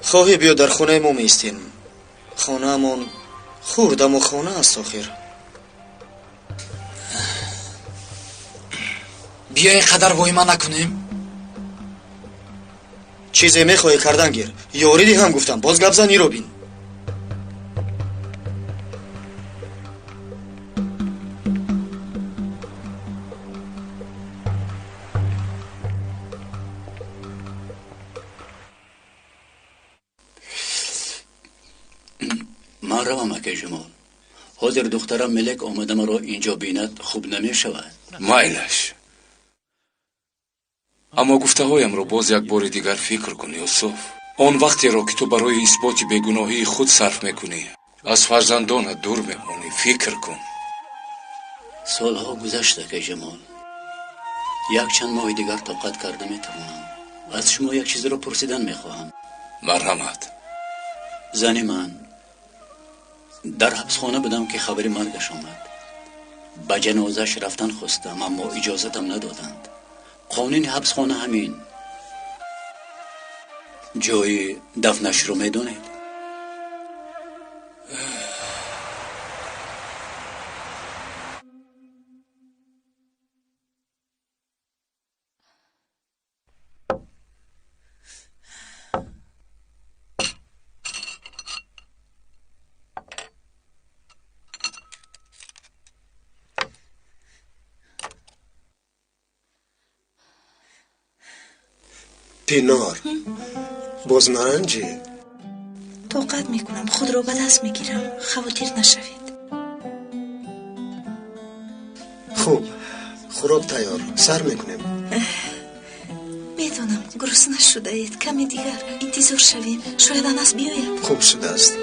خواهی بیا در خانه ما میستیم. خانه من خوردم و خانه است آخر. بیا اینقدر وای من نکنیم. چیزی میخواهی کردن گیر. یاریدی هم گفتم باز گپ زنی رو بین. من روم اکه جمال. حاضر دخترم ملک آمده مرا اینجا بیند خوب نمی شود. مایلش. اما گفته هایم را باز یک بار دیگر فکر کن یوسف. آن وقتی را که تو برای اثبات بیگناهی خود صرف میکنی از فرزندانت دور میمانی. فکر کن. سالها گذشته که جمال. یک چند ماه دیگر طاقت کرده میتوانم. از شما یک چیز را پرسیدن میخواهم. مرحمت. زن من در حبسخانه بودم که خبر مرگش آمد. به جنازش رفتن خواستم اما اجازتم ندادند. قانون حبسخانه همین. جای دفنش رو میدونید؟ پینار باز نرنجی. طاقت میکنم خود رو به دست میگیرم. خواطر نشوید. خوب خوراک تیار. سر میکنیم. میدونم گرسنه شده اید. کمی دیگر انتظار شویم. شاید انس بیاید. خوب شده است.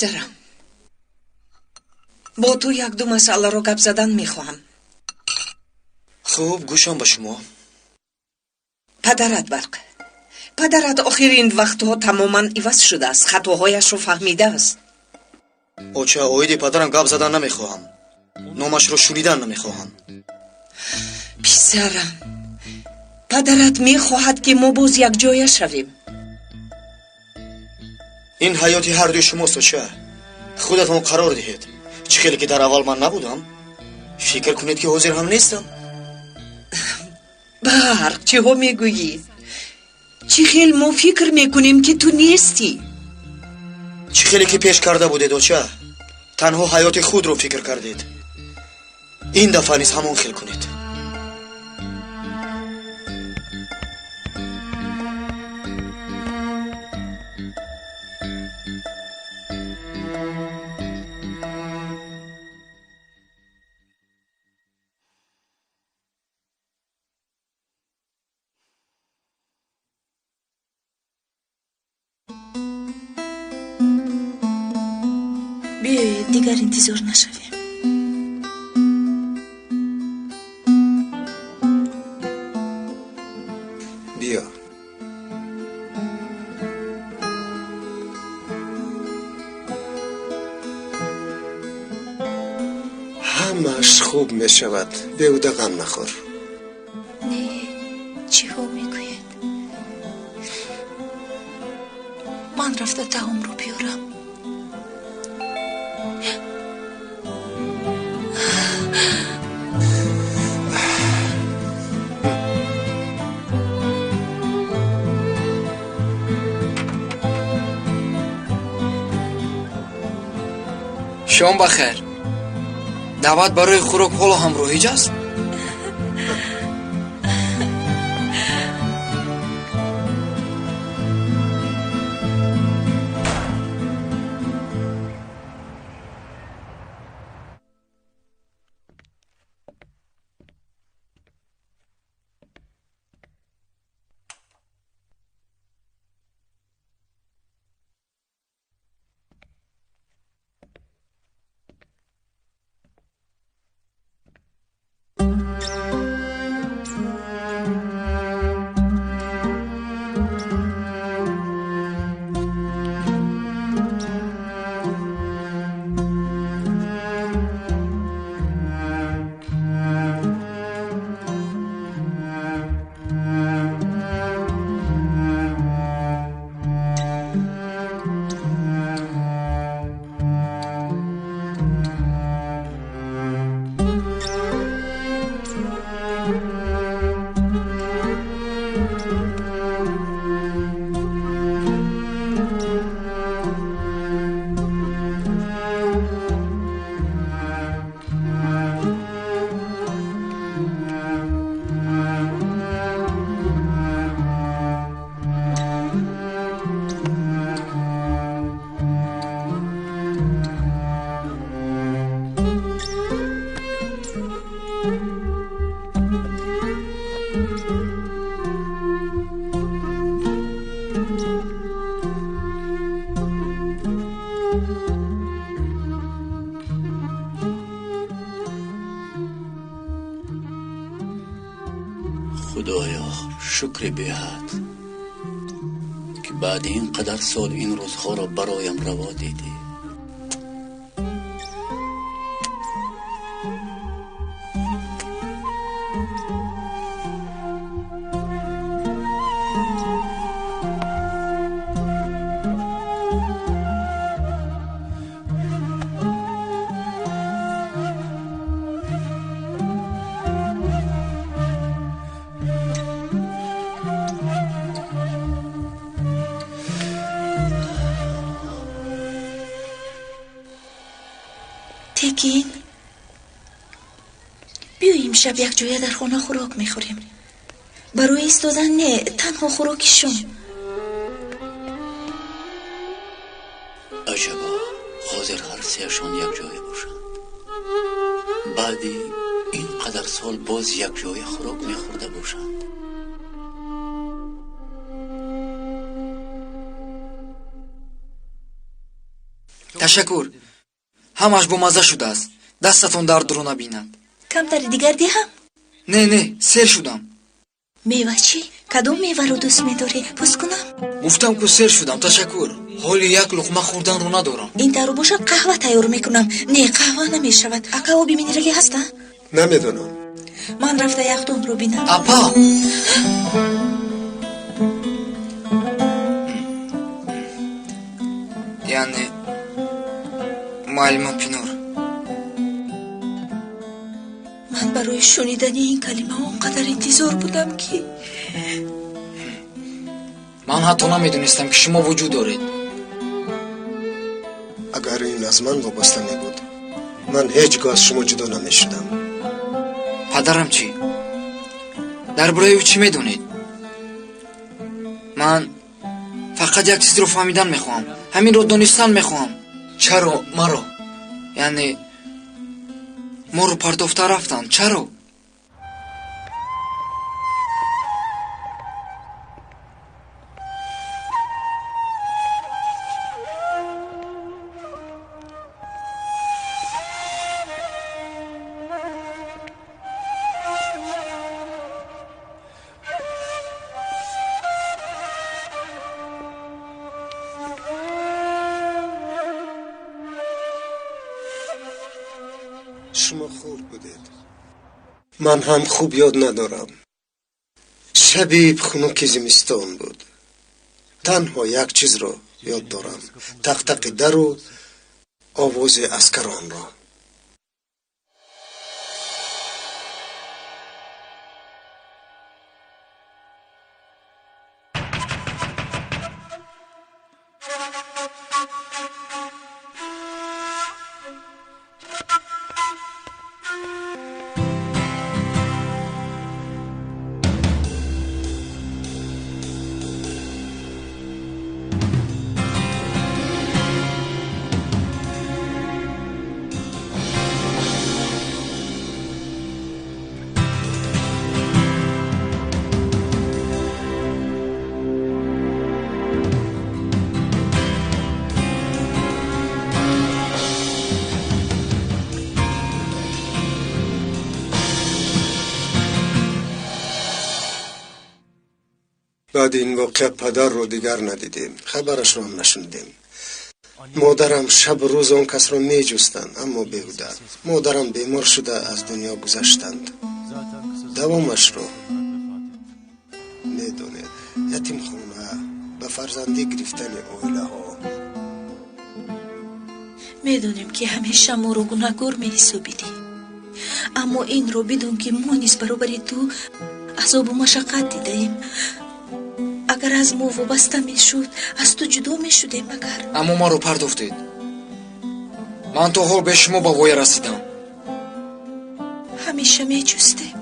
پسرم با تو یک دو مسئله رو گپ زدن میخواهم. خوب گوشم به شما. پدرت برق، پدرت آخرین وقتها تماما عوض شده است. خطاهایش رو فهمیده است. اوچه اوید پدرم گپ زدن نمیخواهم. نامش رو شنیدن نمیخواهم. پسرم پدرت میخواهد که ما باز یک جای شویم. این حیاتی هر دوی شماست. اوچه خودتون قرار دهید. چه خیلی که در اول من نبودم فکر کنید که حاضر هم نیستم. برق چه ها میگویی؟ چه خیلی ما فکر میکنیم که تو نیستی. چه خیلی که پیش کرده بودید اوچه تنها حیات خود رو فکر کردید. این دفعه نیز همون خیل کنید. بیایید دیگر انتظار نشویم. بیا. همش خوب می شود. بیهوده غم نخور. نه چی ها میگوید؟ من رفته تعام رو بیارم. شام بخیر. دعوت برای خوراک حالا همراهی است؟ خدایا شکر بی‌حد که بعد این قدر سال این روزها را برایم روا دیدی. تکین بیاییم شب یک جایه در خانه خوراک میخوریم. برای ایستادن نه، تنها خوراکشون. عجبا حاضر هر سهشان یک جای باشند. بعدی این قدر سال باز یک جای خوراک میخورده باشند. ташаккур. ҳамаш бомазза шудааст. дастатон дардро набинад. камтари дигар диҳам? Не, сер шудам. мева чӣ? кадом меваро дӯст медорӣ? пӯс кунам? гуфтам ку сер шудам, ташаккур. ҳоли як луқма хӯрданро надорам. ин тавро бошад қаҳва тайёр мекунам. Не, қаҳва намешавад. ака оби минералӣ ҳаста? намедонам. ман рафта яхдонро бинам. апа! яъне муаллима Пинор, ман барои шунидани ин калима он қадар интизор будам ки ман ҳатто намедонистам ки шумо вуҷуд доред. агар ин аз ман вобаста мебуд, ман ҳеҷ гоҳ аз шумо ҷудо намешудам. падарам чӣ? дар бораи ӯ чӣ медонед? ман фақат як чизро фаҳмидан мехоҳам. ҳаминро донистан мехоҳам. чаро маро, яъне моро партофта рафтанд? чаро? شما خوب بودید. من هم خوب یاد ندارم. شبی خنک زمستان بود. تنها یک چیز رو یاد دارم. تق تق در و آواز عسکران را. بعد این واقعه پدر رو دیگر ندیدیم. خبرش رو هم نشنیدیم. مادرم شب و روز اون کس رو می جستند اما بیهوده. مادرم بیمار شده از دنیا گذشتند. دوامش رو میدونید. یتیم خونه به فرزندی گرفتن اویله ها. میدونیم که همیشه ما رو گناهکار می‌حسابیدی. اما این رو بدون که ما نیز برابر تو عذاب و مشقت دیدیم. اگر از ما وابسته میشد از تو جدا میشدیم. اگر اما ما رو پرداختید. من تا حال به شما با وای رسیدم. همیشه میجستیم.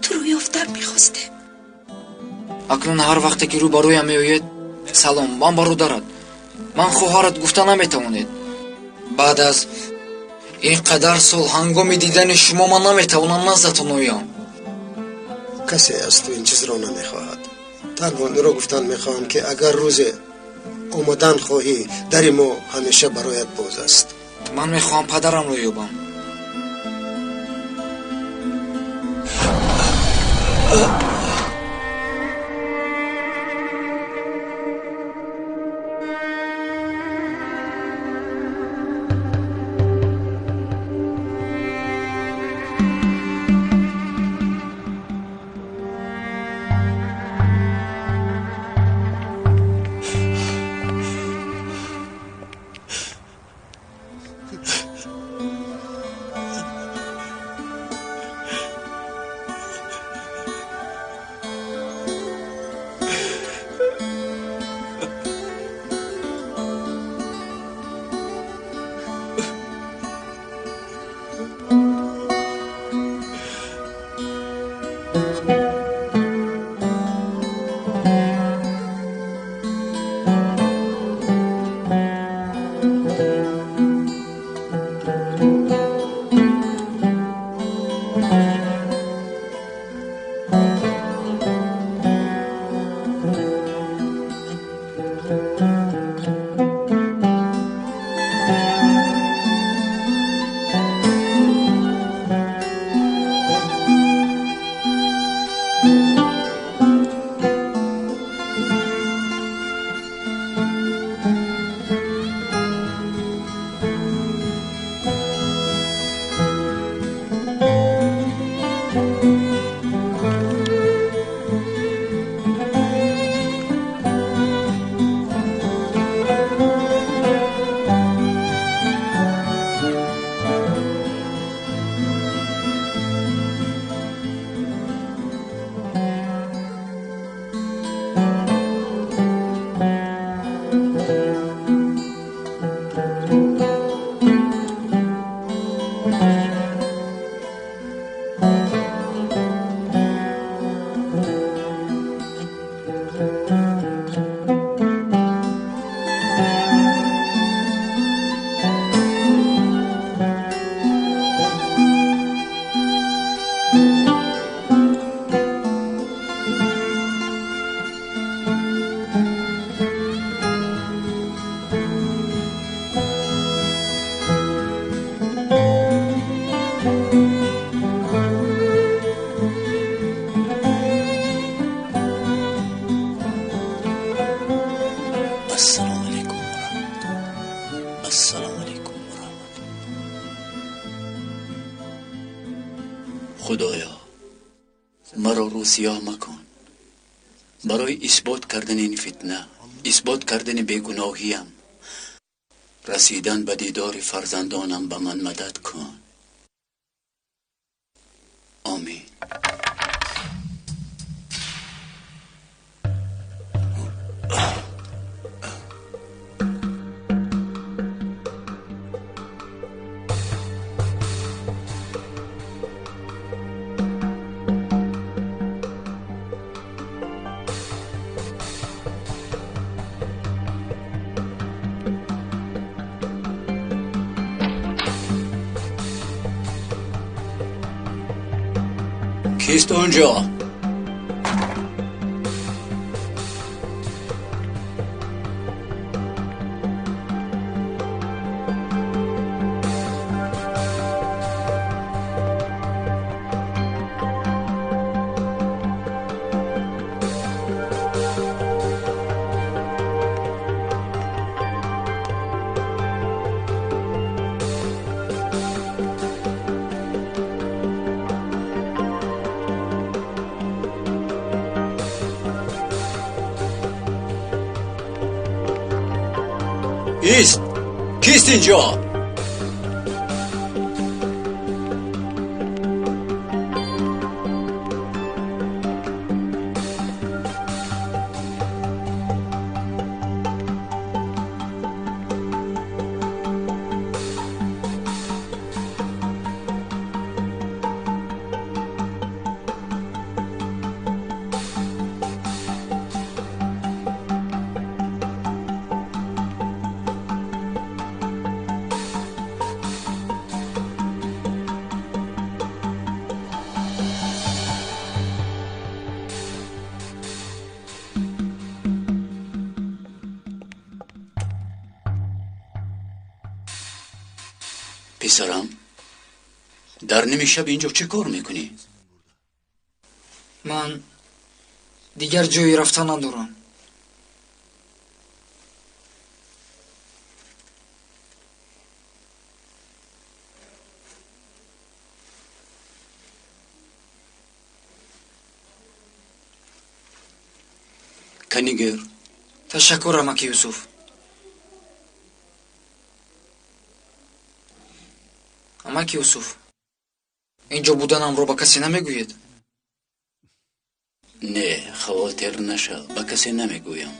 تو رو یافتن میخواستیم. اکنون هر وقت که رو برویم میآید سلام من برادرت، من خواهرت گفته نمیتوانید. بعد از این قدر سال هنگام دیدن شما من نمیتوانم نزدتون آیم. کسی از تو این چیز رو نمیخواهد. تنها رو گفتن میخواهم که اگر روز اومدن خواهی در ما همیشه برایت باز است. من میخواهم پدرم رو یابم. السلام علیکم و رحمت. خدایا مرا رو سیاه مکن برای اثبات کردن این فتنه، اثبات کردن بیگناهیم، رسیدن به دیدار فرزندانم به من مدد کن. آمین. کیست اونجا؟ کیست اینجا؟ پسرم در نیمه شب اینجا چه کار میکنی؟ من دیگر جایی رفتن ندارم. کنیگر تشکر امکی یوسف. امکی یوسف اینجا بودنم رو با کسی نمیگوید؟ نه خاطر نشه با کسی نمیگویم.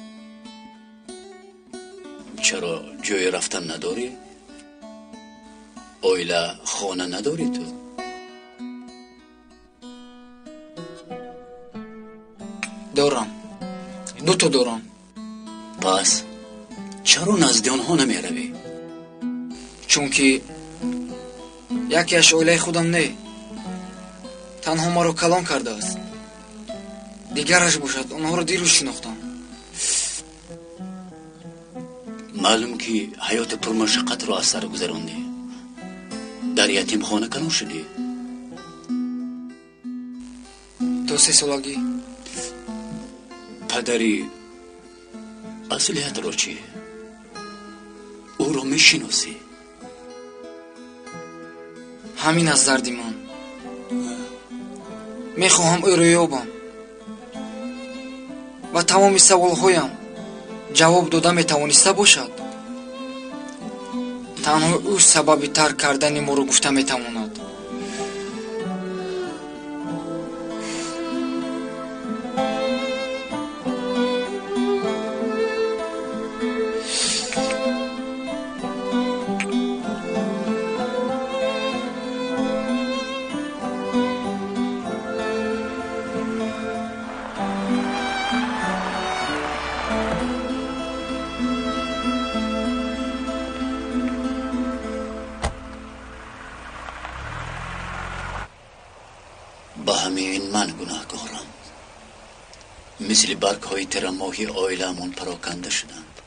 چرا جای رفتن نداری؟ اویلا خانه نداری تو؟ دارم، 2 تا دارم. پس چرا نزد آنها نمی روی؟ چون که یکیش اویلای خودم نه، تنها ما رو کلان کرده است. دیگرش باشد اونها رو دیروز شناختم. معلوم که حیات پرمشقت رو از سر گذراندی. در یتیم خانه کلان شدی. تو 3 سالگی پدری اصلیت رو چی؟ او رو میشناسی؟ همین از دردی من. میخواهم او رو یابم و تمام سوالهایم جواب داده میتوانسته باشد. تنها او سبب ترک کردن ما رو گفته میتواند. با همین من گناهکارم. مثل برگ های تر ماهی آیلمون پراکنده شدند.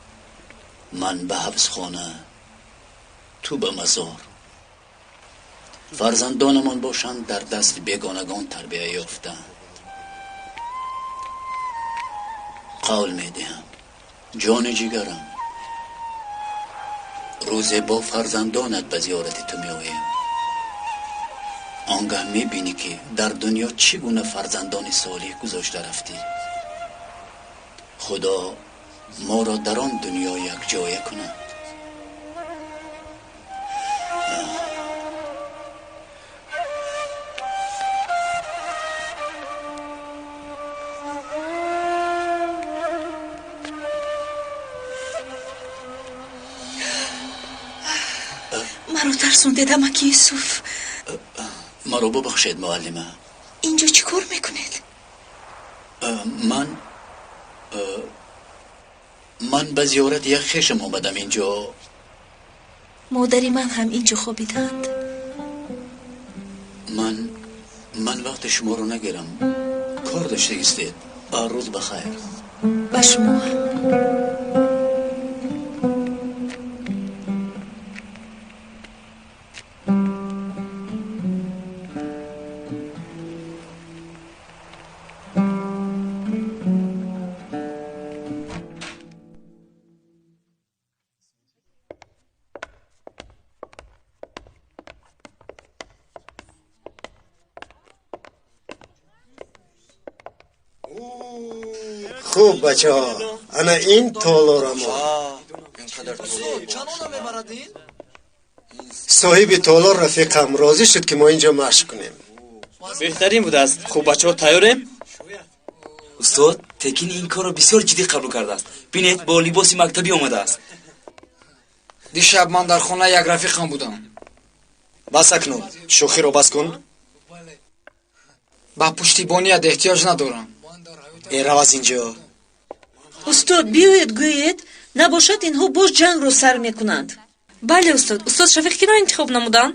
من به حبس خانه، تو به مزار. فرزندانمان باشند در دست بیگانگان تربیه یافتند. قول میدهم جان جیگرم روز با فرزندانت به زیارت تو می آیم. آنگاه می بینی که در دنیا چگونه فرزندان صالح گذاشته رفتی. خدا ما را در آن دنیا یک جایه کند. مرا ترسونده اماکی یوسف. مرا ببخشید معلمه. اینجا چی کار میکنید؟ من به زیارت یک خشم آمدم اینجا. مادری من هم اینجا خوابیدند. من وقت شما رو نگیرم. کار داشته ایستید. روز بخیر. با شما هم. خوب بچه ها، انا این تالار ما صاحب تالار رفیقم راضی شد که ما اینجا مشق کنیم. بهترین بود است. خوب بچه ها تیاریم؟ استاد تکین این کار رو بسیار جدی قبول کرده است. بینید با لباس مکتبی آمده است. دیشب من در خانه یک رفیقم بودم. بس اکنون شوخی رو بس کن. با پشتیبانیت احتیاج ندارم. ایرو از اینجا. استاد بیاید گویید نباشد اینها باز جنگ رو سر میکنند. بله استاد. استاد شفیق کی را انتخاب نمودن؟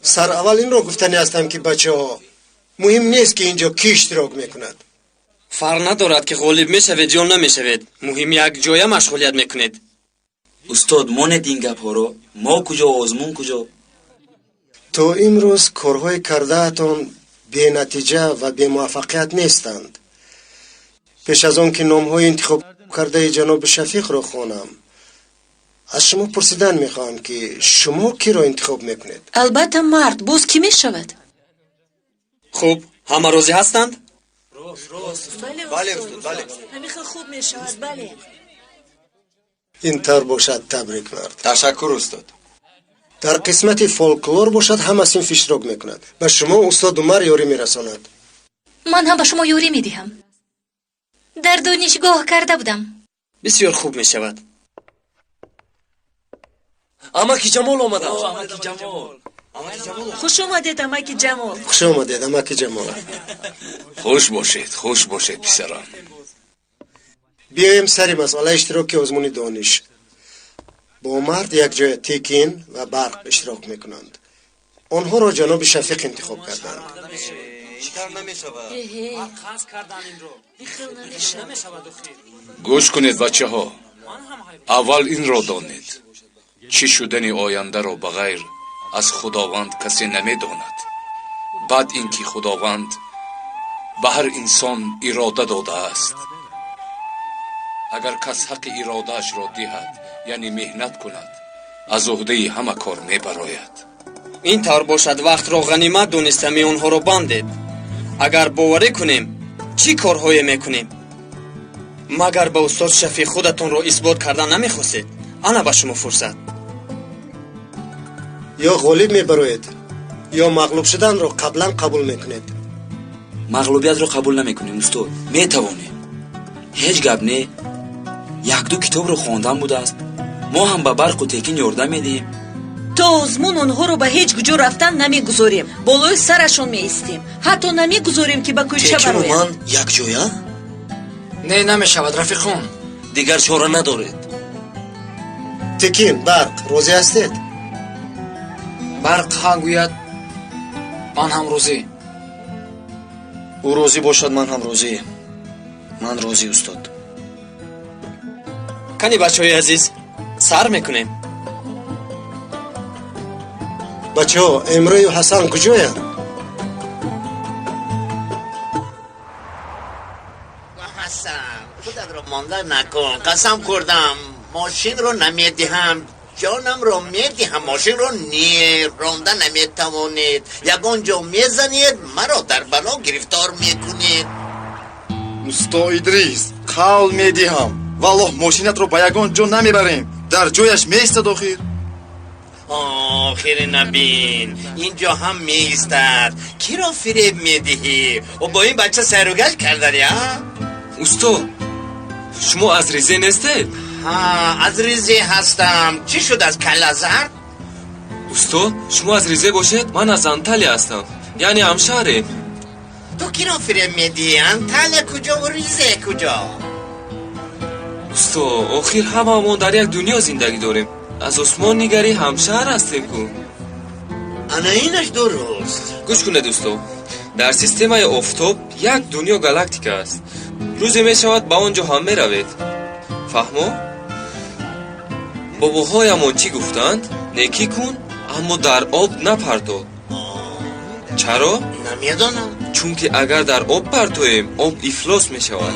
سر اول این رو گفتنی هستم که بچه ها مهم نیست که اینجا کی اشتراک میکند. فرق ندارد که غالب میشوید یا نمیشوید. مهم یک جای مشغولیت میکنید. استاد ماند این گپ ها رو. ما کجا و آزمون کجا؟ تو امروز کارهای کردهتان بی نتیجه و بی موفقیت نیستند. پیش از آن که نامهای انتخاب کرده جناب شفیق را خوانم از شما پرسیدن میخوام که شما کی را انتخاب میکنید؟ البته مرد. باز کی میشود؟ خوب همه راضی هستند؟ بله استاد بله. همیخه خوب میشود. بله. این طور باشد. تبریک مرد. تشکر استاد. در قسمت فولکلور باشد همه صنف اشتراک میکند. به شما استاد عمر یاری میرساند. من هم به شما یاری میدهم. در دانشگاه کرده بودم. بسیار خوب میشود. اماکی جمال آمده. خوش آمدید اماکی جمال. خوش آمدید اماکی جمال. خوش باشید پسران. بیایم سری مسئله اشتراک آزمون دانش. با مرد یک جای تکین و برق اشتراک میکنند. آنها را جناب شفیق انتخاب کردند. گوش کنید بچه ها. اول این را دانید چی شدن آینده را بغیر از خداوند کسی نمی داند. بعد اینکه خداوند به هر انسان اراده داده است. اگر کس حق ارادهش را دهد یعنی مهنت کند از عهده همه کار می براید. این طور باشد وقت را غنیمت دونستمی اونها رو باندید. اگر باوری کنیم چی کارهای میکنیم؟ مگر به استاد شفیق خودتون رو اثبات کردن نمیخواستید؟ انا به شما فرصت. یا غالب میبروید یا مغلوب شدن رو قبلا قبول میکنید. مغلوبیت رو قبول نمیکنیم استاد. میتوانیم. هیچ گپ نه. یک دو کتاب رو خواندن بوده است. ما هم به برق و تکین یاردم میدیم. تا آزمون اونها رو به هیچ کجا رفتن نمیگذاریم. بالای سرشون میایستیم. حتی نمیگذاریم که به کوچه تکین و برایم. من یک جایه؟ نه نمیشود رفیقون. دیگر چاره ندارید. تکین برق راضی هستید؟ برق ها گوید من هم روزی. او روزی باشد من هم روزی. من روزی استاد. کنی بچه های عزیز سر میکنیم. بچه ها امره و حسن کجاید؟ حسن خودت رو مانده نکن. قسم کردم ماشین رو نمیدهم جانم را میدهم ماشین را رانده نمیتوانید یگان جا میزنید مرا در بلا گرفتار میکنید усто идрис қавл медиҳам валлоҳ мошинатро ба ягон ҷо намебарем дар ҷояш меистад охир آخر نبین اینجا هم میستد کی را فریب میدهی و با این بچه سروگل کردن یا؟ استاد شما از ریزه نیستید؟ ها از ریزه هستم چی شد از کله زرد؟ استاد شما از ریزه باشید من از انتالی هستم یعنی همشهریم تو کی را فریب میدهی؟ انتالی کجا و ریزه کجا؟ استاد آخر هممون در یک دنیا زندگی داریم از عثمان نگری همشهر هستیم کو انا اینش درست گوش کنه دوستو در سیستم آفتاب یک دنیا گالاکتیک است روزی می شود با آنجا هم می روید فهمو؟ باباهایمان چی گفتند؟ نیکی کن اما در آب نپرتو چرا؟ نمیدانم چون که اگر در آب پرتویم آب افلاس می شود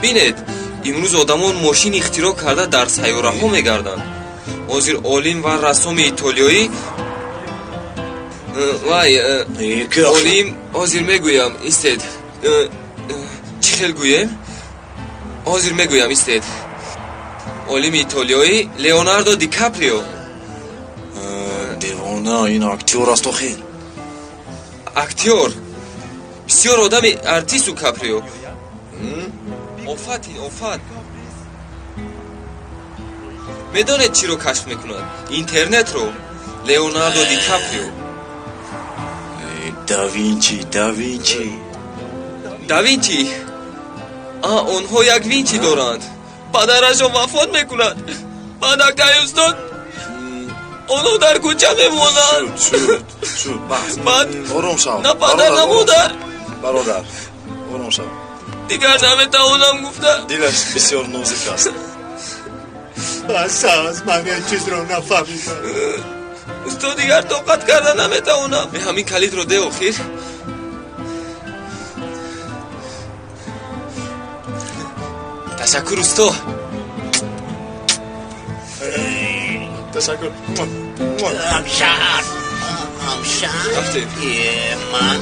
بینید امروز آدمان ماشین اختراع کرده در سیاره ها می گردند حاضر عالم و رسام ایتالیایی وای عالم حاضر میگویم استید چی خیل گویم حاضر میگویم استید عالم ایتالیایی لیوناردو دی کاپریو دیوانه این اکتیور است خیل اکتیور بسیار آدم ارتیست و کاپریو آفت این آفت میدانید چی رو کشف میکنند اینترنت رو لیوناردو دی کاپریو داوینچی اونها یک وینچی دارند پدرشون وفات میکنند بعد اکتای استاد اونها در کوچه میمونند شد بحث بعد آروم شو نه پدر نه مادر برادر آروم شو دیگر نمیتوانم گفتم دیلش بسیار نازک است اساس من این چیز رو نفهمیدم استاد دیگر طاقت کردن نمیتوانم همین کلید رو ده آخر تشکر استاد تشکر همشهر من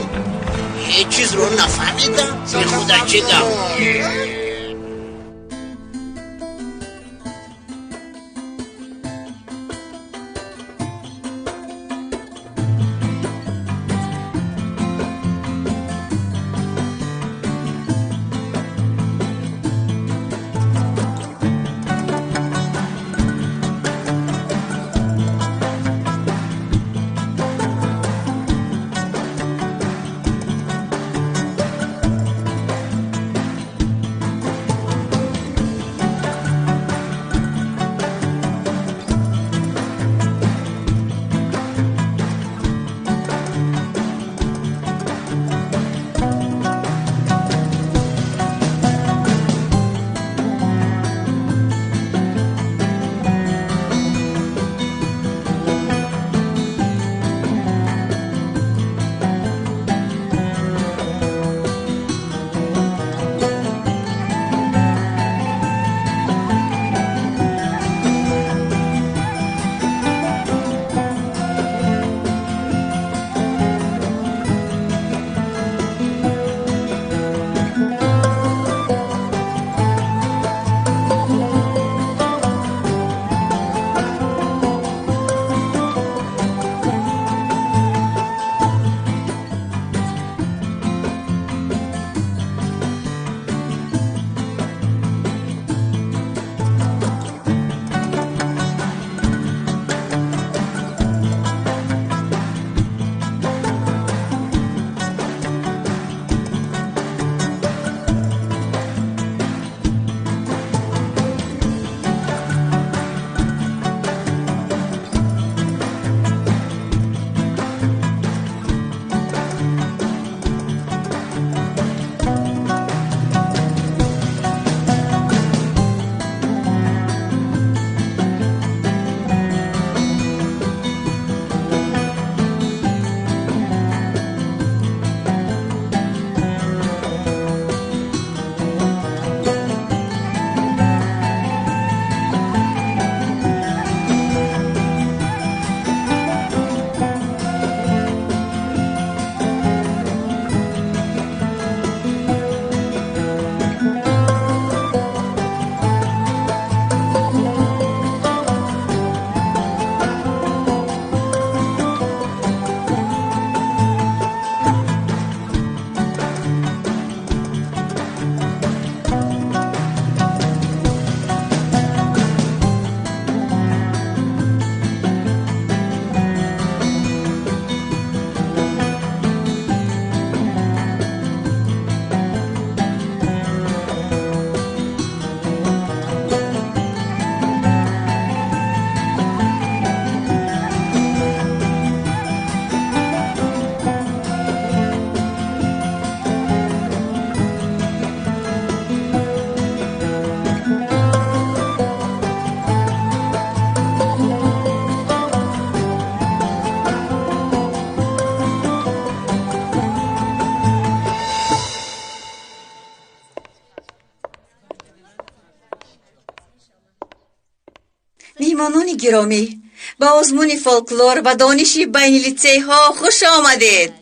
هیچ چیز رو نفهمیدم به خدا چه گم جوانان گرامی، به آزمون فولکلور و دانشی بین لیسه ها خوش آمدید.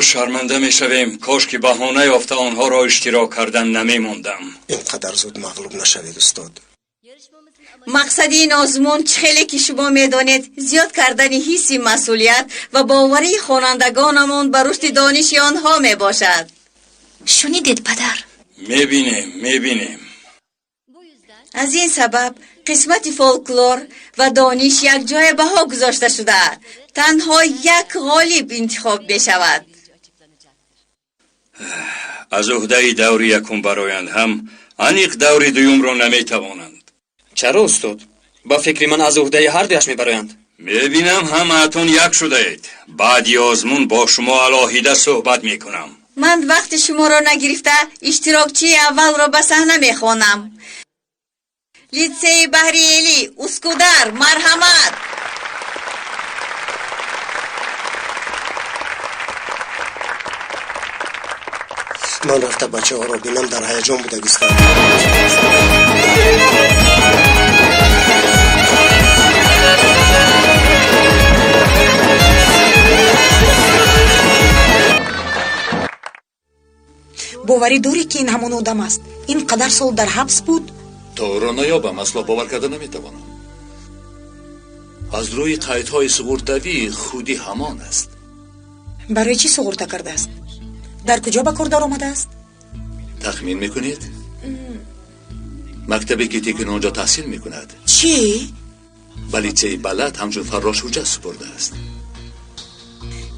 شرمنده می شویم. کاش که بهانه یافته آنها را اشتراک کردن نمی موندم. اینقدر زود مغلوب نشوید استاد. مقصد این آزمون چخیلی که شما میدانید زیاد کردن حس مسئولیت و باوری خوانندگانمون به رشد دانش آنها می باشد. شنیدید پدر؟ میبینیم. از این سبب قسمت فولکلور و دانش یک جای بها گذاشته شده. تنها یک غالب انتخاب می شود. از عهده دوری یکم برایند هم انیق دوری دویم را نمی توانند. چرا استاد؟ با فکر من از عهده هر دویش میبرایند. میبینم همه‌تون یک شده اید. بعدی آزمون با شما علاهیده صحبت میکنم. من وقت شما را نگرفته اشتراکچی اول را به صحنه میخوانم. لیسه بهریلی اسکودر، مرحمت. من رفته بچه ها را بینم در هیجان بودگیستم. باوری دوری که این همون آدم است این قدر سال در حبس بود؟ تا را نیابم اصلا باور کرده نمیتوانم. از روی قیدهای سقورتوی خودی همان است. برای چی سقورته کرده است؟ در کجا به کار در آمده است؟ تخمین میکنید؟ مکتبی که تیکن آنجا تحصیل میکند. چی؟ بلیچه بلد همچون فراش حجت سپرده است.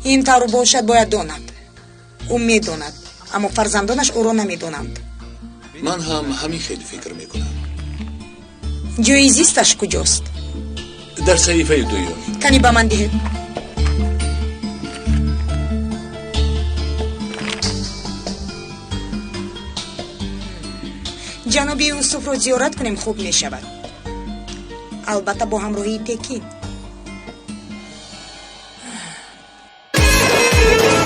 این طور باشد باید داند. او میداند اما فرزندانش او را نمیدانند. من هم همین خیلی فکر میکنم. جای زیستش کجاست؟ در صحیفه دویم. کنی به من دهید. جناب یوسف را زیارت کنیم خوب می شود. البته با همراهی تکین.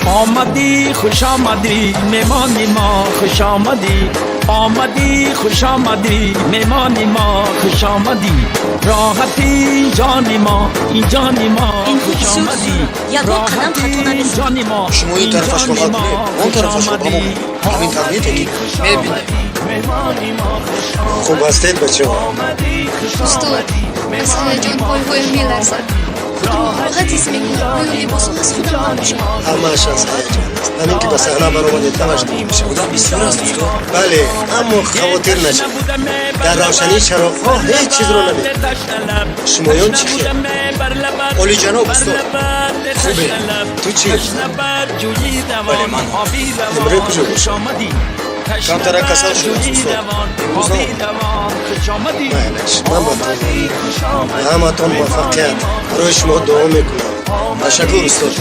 آمدی خوش آمدی میمانی ما خوش آمدی. آمدی خوش آمدی میمانی ما خوش آمدی. راحتی جانی ما این جانی ما خوش آمدی. راحتی جانی ما شما این طرفش رو کنید اون طرفش رو بامون همین طرفی تکی میبینیم. خوب هستید بچه ها؟ استاد از هیجان پای میلرزد. راحت اسم میکنم روی لباسم از خودم نمیشه. همه‌اش از هیجان است. همین که به صحنه برآمدید همش دیگه میشه. بودم بسیار است استاد. بله اما خواطر نشد. در روشنی چراغ‌ها هیچ چیز رو نبینید. شمایان چی خیلی؟ عالی جناب استاد. خوبه. تو چی؟ بله من نمره کجا باشه؟ کمتر کسان شده است استاد. امروز نه. معلش من با تو همه تون موفقیت برای شما دعا میکنم. تشکر استاد.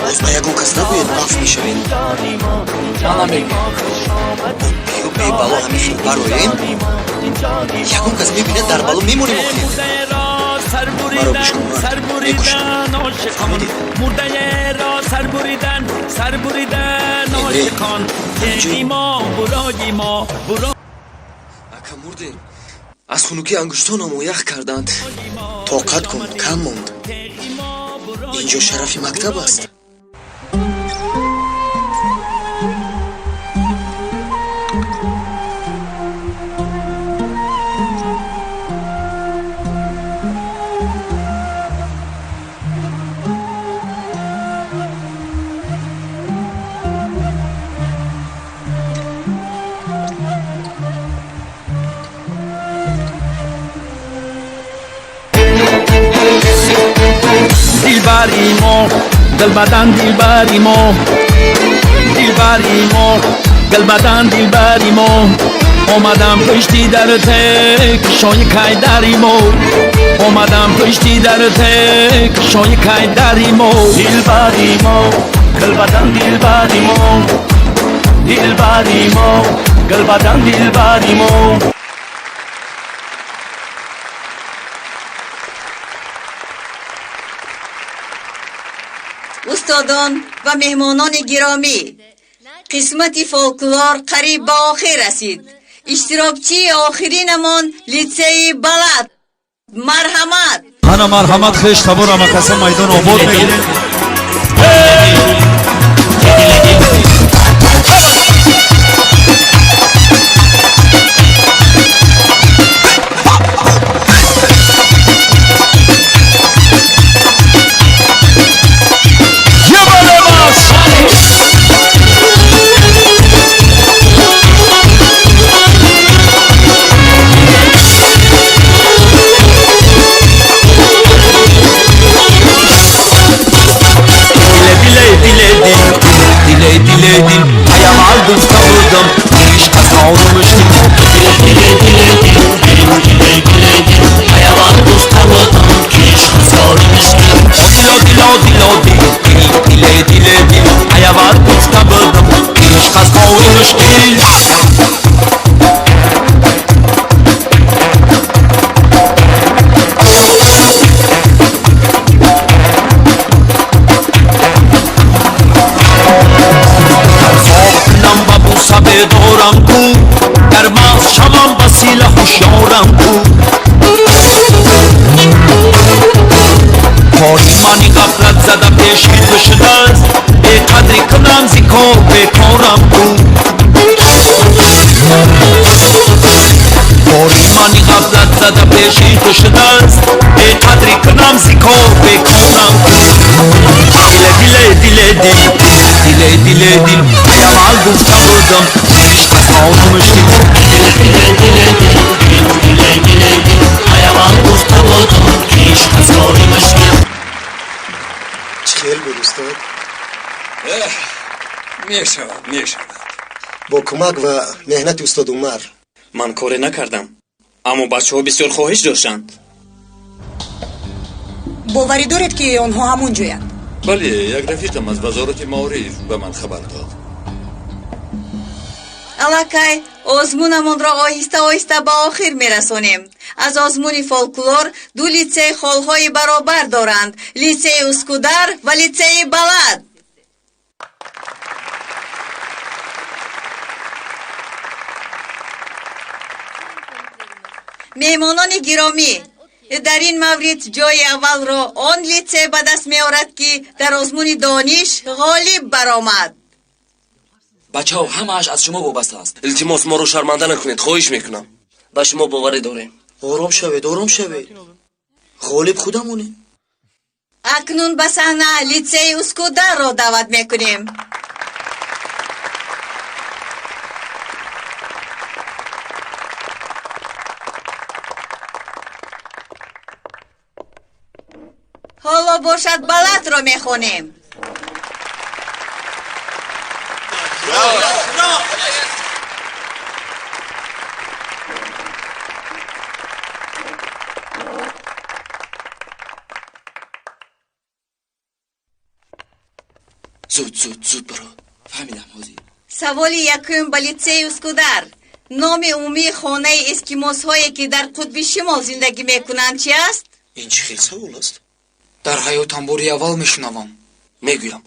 باز به یکو کس نباید معاف میشوید. من نمیگم. بیو بی بالا همیشه برایم یکو کس میبینه در بالا میمونیم اخیر. مرا گوش کن میگوشم. مرده را سر بریدن عاشقان. ما برای ما اکا مرده از خنوکی انگشتانمو یخ کردند. طاقت کن کم موند. اینجا شرف مکتب است. دلبری ما دل بدن دلبری ما دلبری ما دل بدن دلبری ما اومدم پشتی درته کشای کای دری ما اومدم پشتی درته کشای کای دری ما دلبری ما دل بدن دلبری ما دلبری ما دل بدن دلبری ما. استادان و مهمانان گرامی، قسمت فولکلور قریب به آخر رسید. اشتراکچی آخرینمان لیسه بلد. مرحمت. انا مرحمت خیش تبور اما کسا میدان آباد میگیرین. میشود. با کمک و مهنت استاد عمر. من کاری نکردم، اما بچه ها بسیار خواهش داشتند. باوری دارید که آنها همون جویند؟ بله، یک رفیقم از وزارت معارف به من خبر داد. الکای آزمونمون را آهسته آهسته به آخر میرسانیم. از آزمون فولکلور دو لیسه خالهای برابر دارند، لیسه اسکودر و لیسه بلد. مهمانان گرامی، در این مورد جای اول را آن لیسه به دست می آورد که در آزمون دانش غالب برآمد. بچه ها همه‌اش از شما وابسته است. التماس ما رو شرمنده نکنید، خواهش میکنم. به شما باوری داریم. آرام شوید، آرام شوید. غالب خودمونه. اکنون به صحنه لیسه اسکودر را دعوت میکنیم. حالا باشد بلد را میخونیم. زود برو. فهمیدم حاضی. سوال یکم به لیسه اسکودر. نام عمومی خانه اسکیموس هایی که در قطب شمال زندگی میکنند چی است؟ این چه خیلی سوال است؟ در حیاتم باری اول میشنوم. میگویم.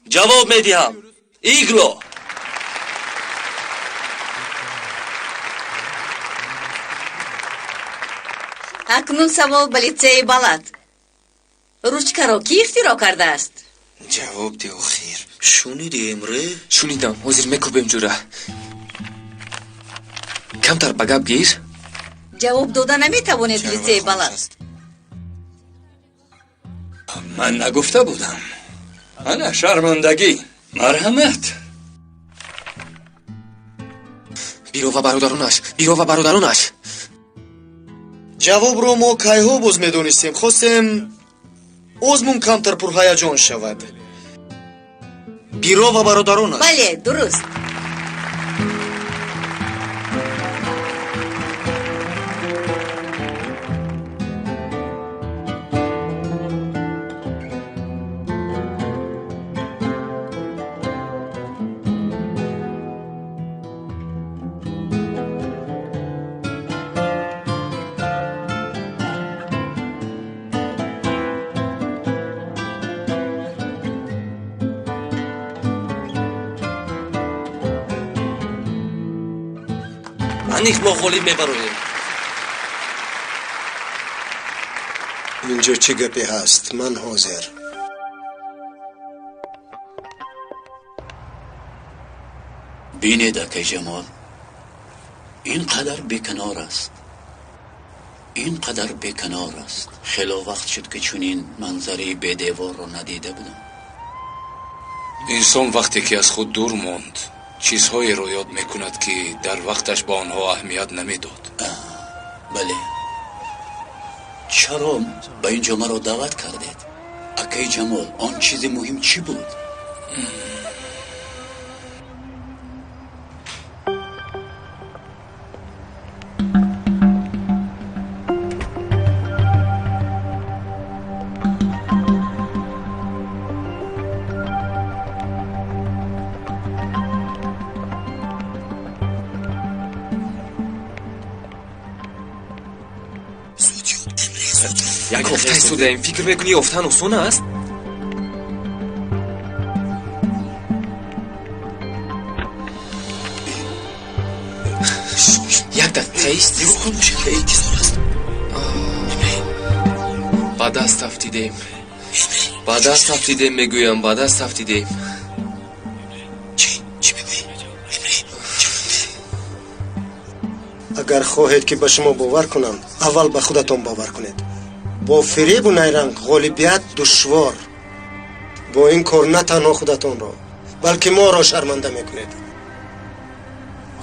جواب میدهم. ایگلو. اکنون سوال به لیسه بلد. روچکه را کی اختراع کرده است؟ جواب دی خیر. شنیدی امره؟ شنیدم. حاضر میکوبیم جوره. کمتر به گپ گیر. جواب داده نمیتوانید لیسه بلد. من نگفته بودم. انا شرمندگی. مرحمت. بیرو و برادرانش. جواب رو ما کایها باز میدونستیم. خواستیم آزمون کمتر پرهیجان شود. بیرو و برادرانش. بله درست. انیخ ما غالب میبرویم. اینجا چی گپی هست؟ من حاضر. بینید اکه جمال اینقدر بیکنار است، اینقدر بیکنار است. خیلی وقت شد که چنین منظری به دیوار رو ندیده بودم. انسان وقتی که از خود دور ماند چیزهایی رو یاد میکند که در وقتش با آنها اهمیت نمیداد. بله. چرا به اینجا مرا دعوت کردید؟ اکه جمال آن چیز مهم چی بود؟ یک هفته سوده این فکر میکنی افتن اصون است؟ یک دقیقه ایست نگو کن موشه که ایتیزار است. با دست افتیدیم، با دست افتیدیم میگویم، با دست افتیدیم. چی میگویی؟ اگر خواهید که به شما باور کنم اول به خودتان باور کنید. با فریب و نیرنگ غالبیت دشوار. با این کار نه تنها خودتان را بلکه ما را شرمنده میکنید.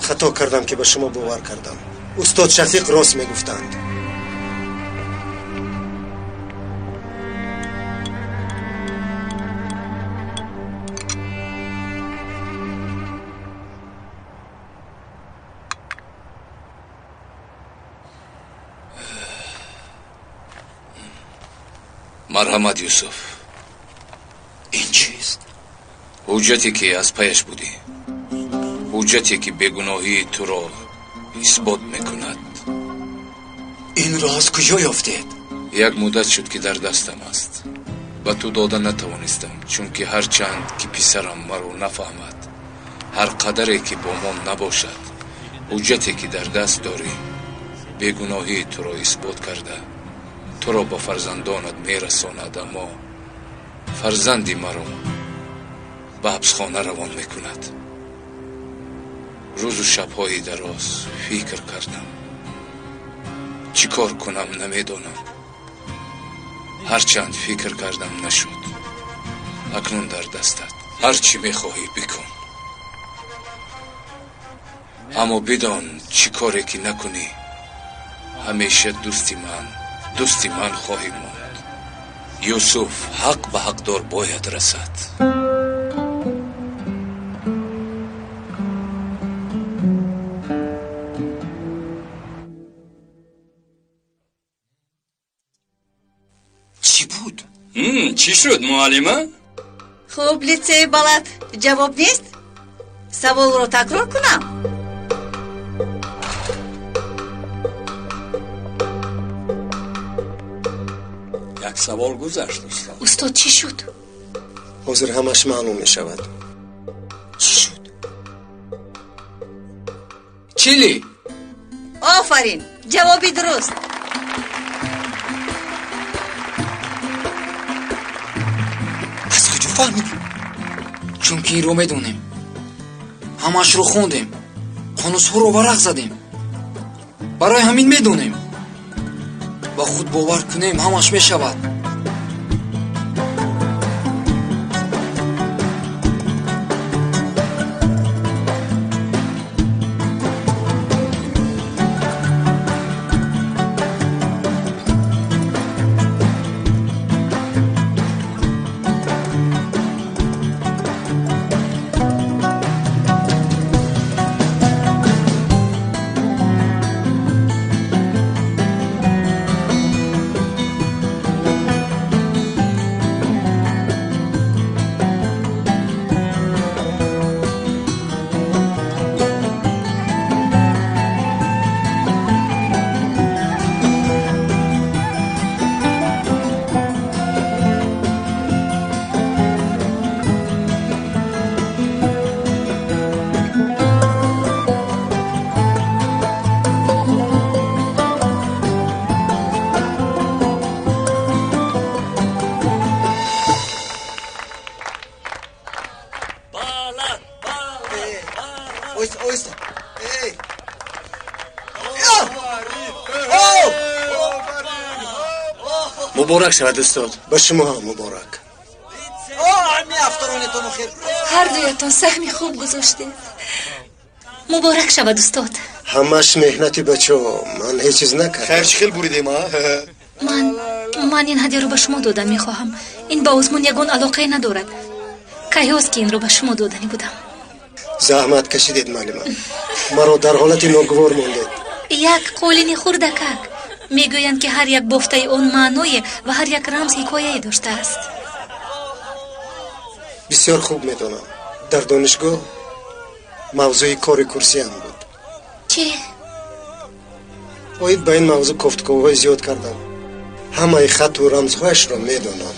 خطا کردم که به شما باور کردم. استاد شفیق راست میگفتند. مرحمت یوسف. این چیست؟ حجتی که از پیش بودی، حجتی که بیگناهی تو را اثبات میکند. این را از کجا یافتید؟ یک مدت شد که در دستم است. به تو دادن نتوانستم چون که هر چند که پسرم مرا نفهمد، هر قدری که با ما نباشد، حجتی که در دست داری بیگناهی تو را اثبات کرده تو را با فرزندانت میرساند. اما فرزندی مرا به حبسخانه روان میکند. روز و شبهای دراز فکر کردم، چی کار کنم نمیدانم. هرچند فکر کردم نشد. اکنون در دستت، هر چی میخواهی بکن. اما بدان چی کاری که نکنی همیشه دوستی من خواهی ماند. یوسف حق به حقدار باید رسد. چی بود؟ چی شد معلمه؟ خوب لیتسه بلد جواب نیست؟ سوال رو تکرار کنم. یک سوال گذشت استاد. استاد چی شد؟ حاضر همش معلوم می شود. چی شد؟ چیلی؟ آفرین، جوابی درست. از کجا فهمیدی؟ چون که این رو میدونیم، همش رو خوندیم، قانوس ها رو ورق زدیم. برای همین میدونیم. با خود باور کنیم همش میشود. oysta. Ey. مبارک شود استاد. به شما هم مبارک. همین افطارانتون خیر. هر دویتان سهمی خوب گذاشتید. مبارک شود استاد. همش مهنتی بچه من هیچ چیز نکردم. خیر چی خیل بریدیم ها؟ من این هدیه رو به شما دادم میخواهم. این با آزمون یگان علاقه ندارد. کیاس که این رو به شما دادنی بودم. زحمت کشیدید معلم. مرا در حالت ناگوار موندید. یک قولینی خردکک میگویند که هر یک بافته اون معنی و هر یک رمز حکایه‌ای داشته است. بسیار خوب میدونم. در دانشگاه موضوع کار کورسی هم بود. چی؟ باید به این موضوع گفتگوهای زیاد کردم. همه خط و رمزهایش را میدونم.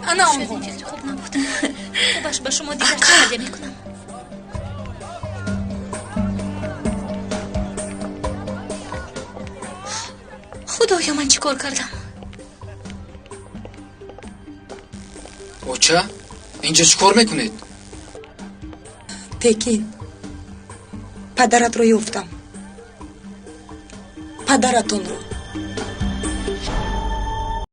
انا خوب نبود. خوبش به شما دیگر هدیه میکنم. خدایا من چی کار کردم؟ اوچه اینجا چی کار میکنید؟ تکین پدرت رو یافتم. پدرتون رو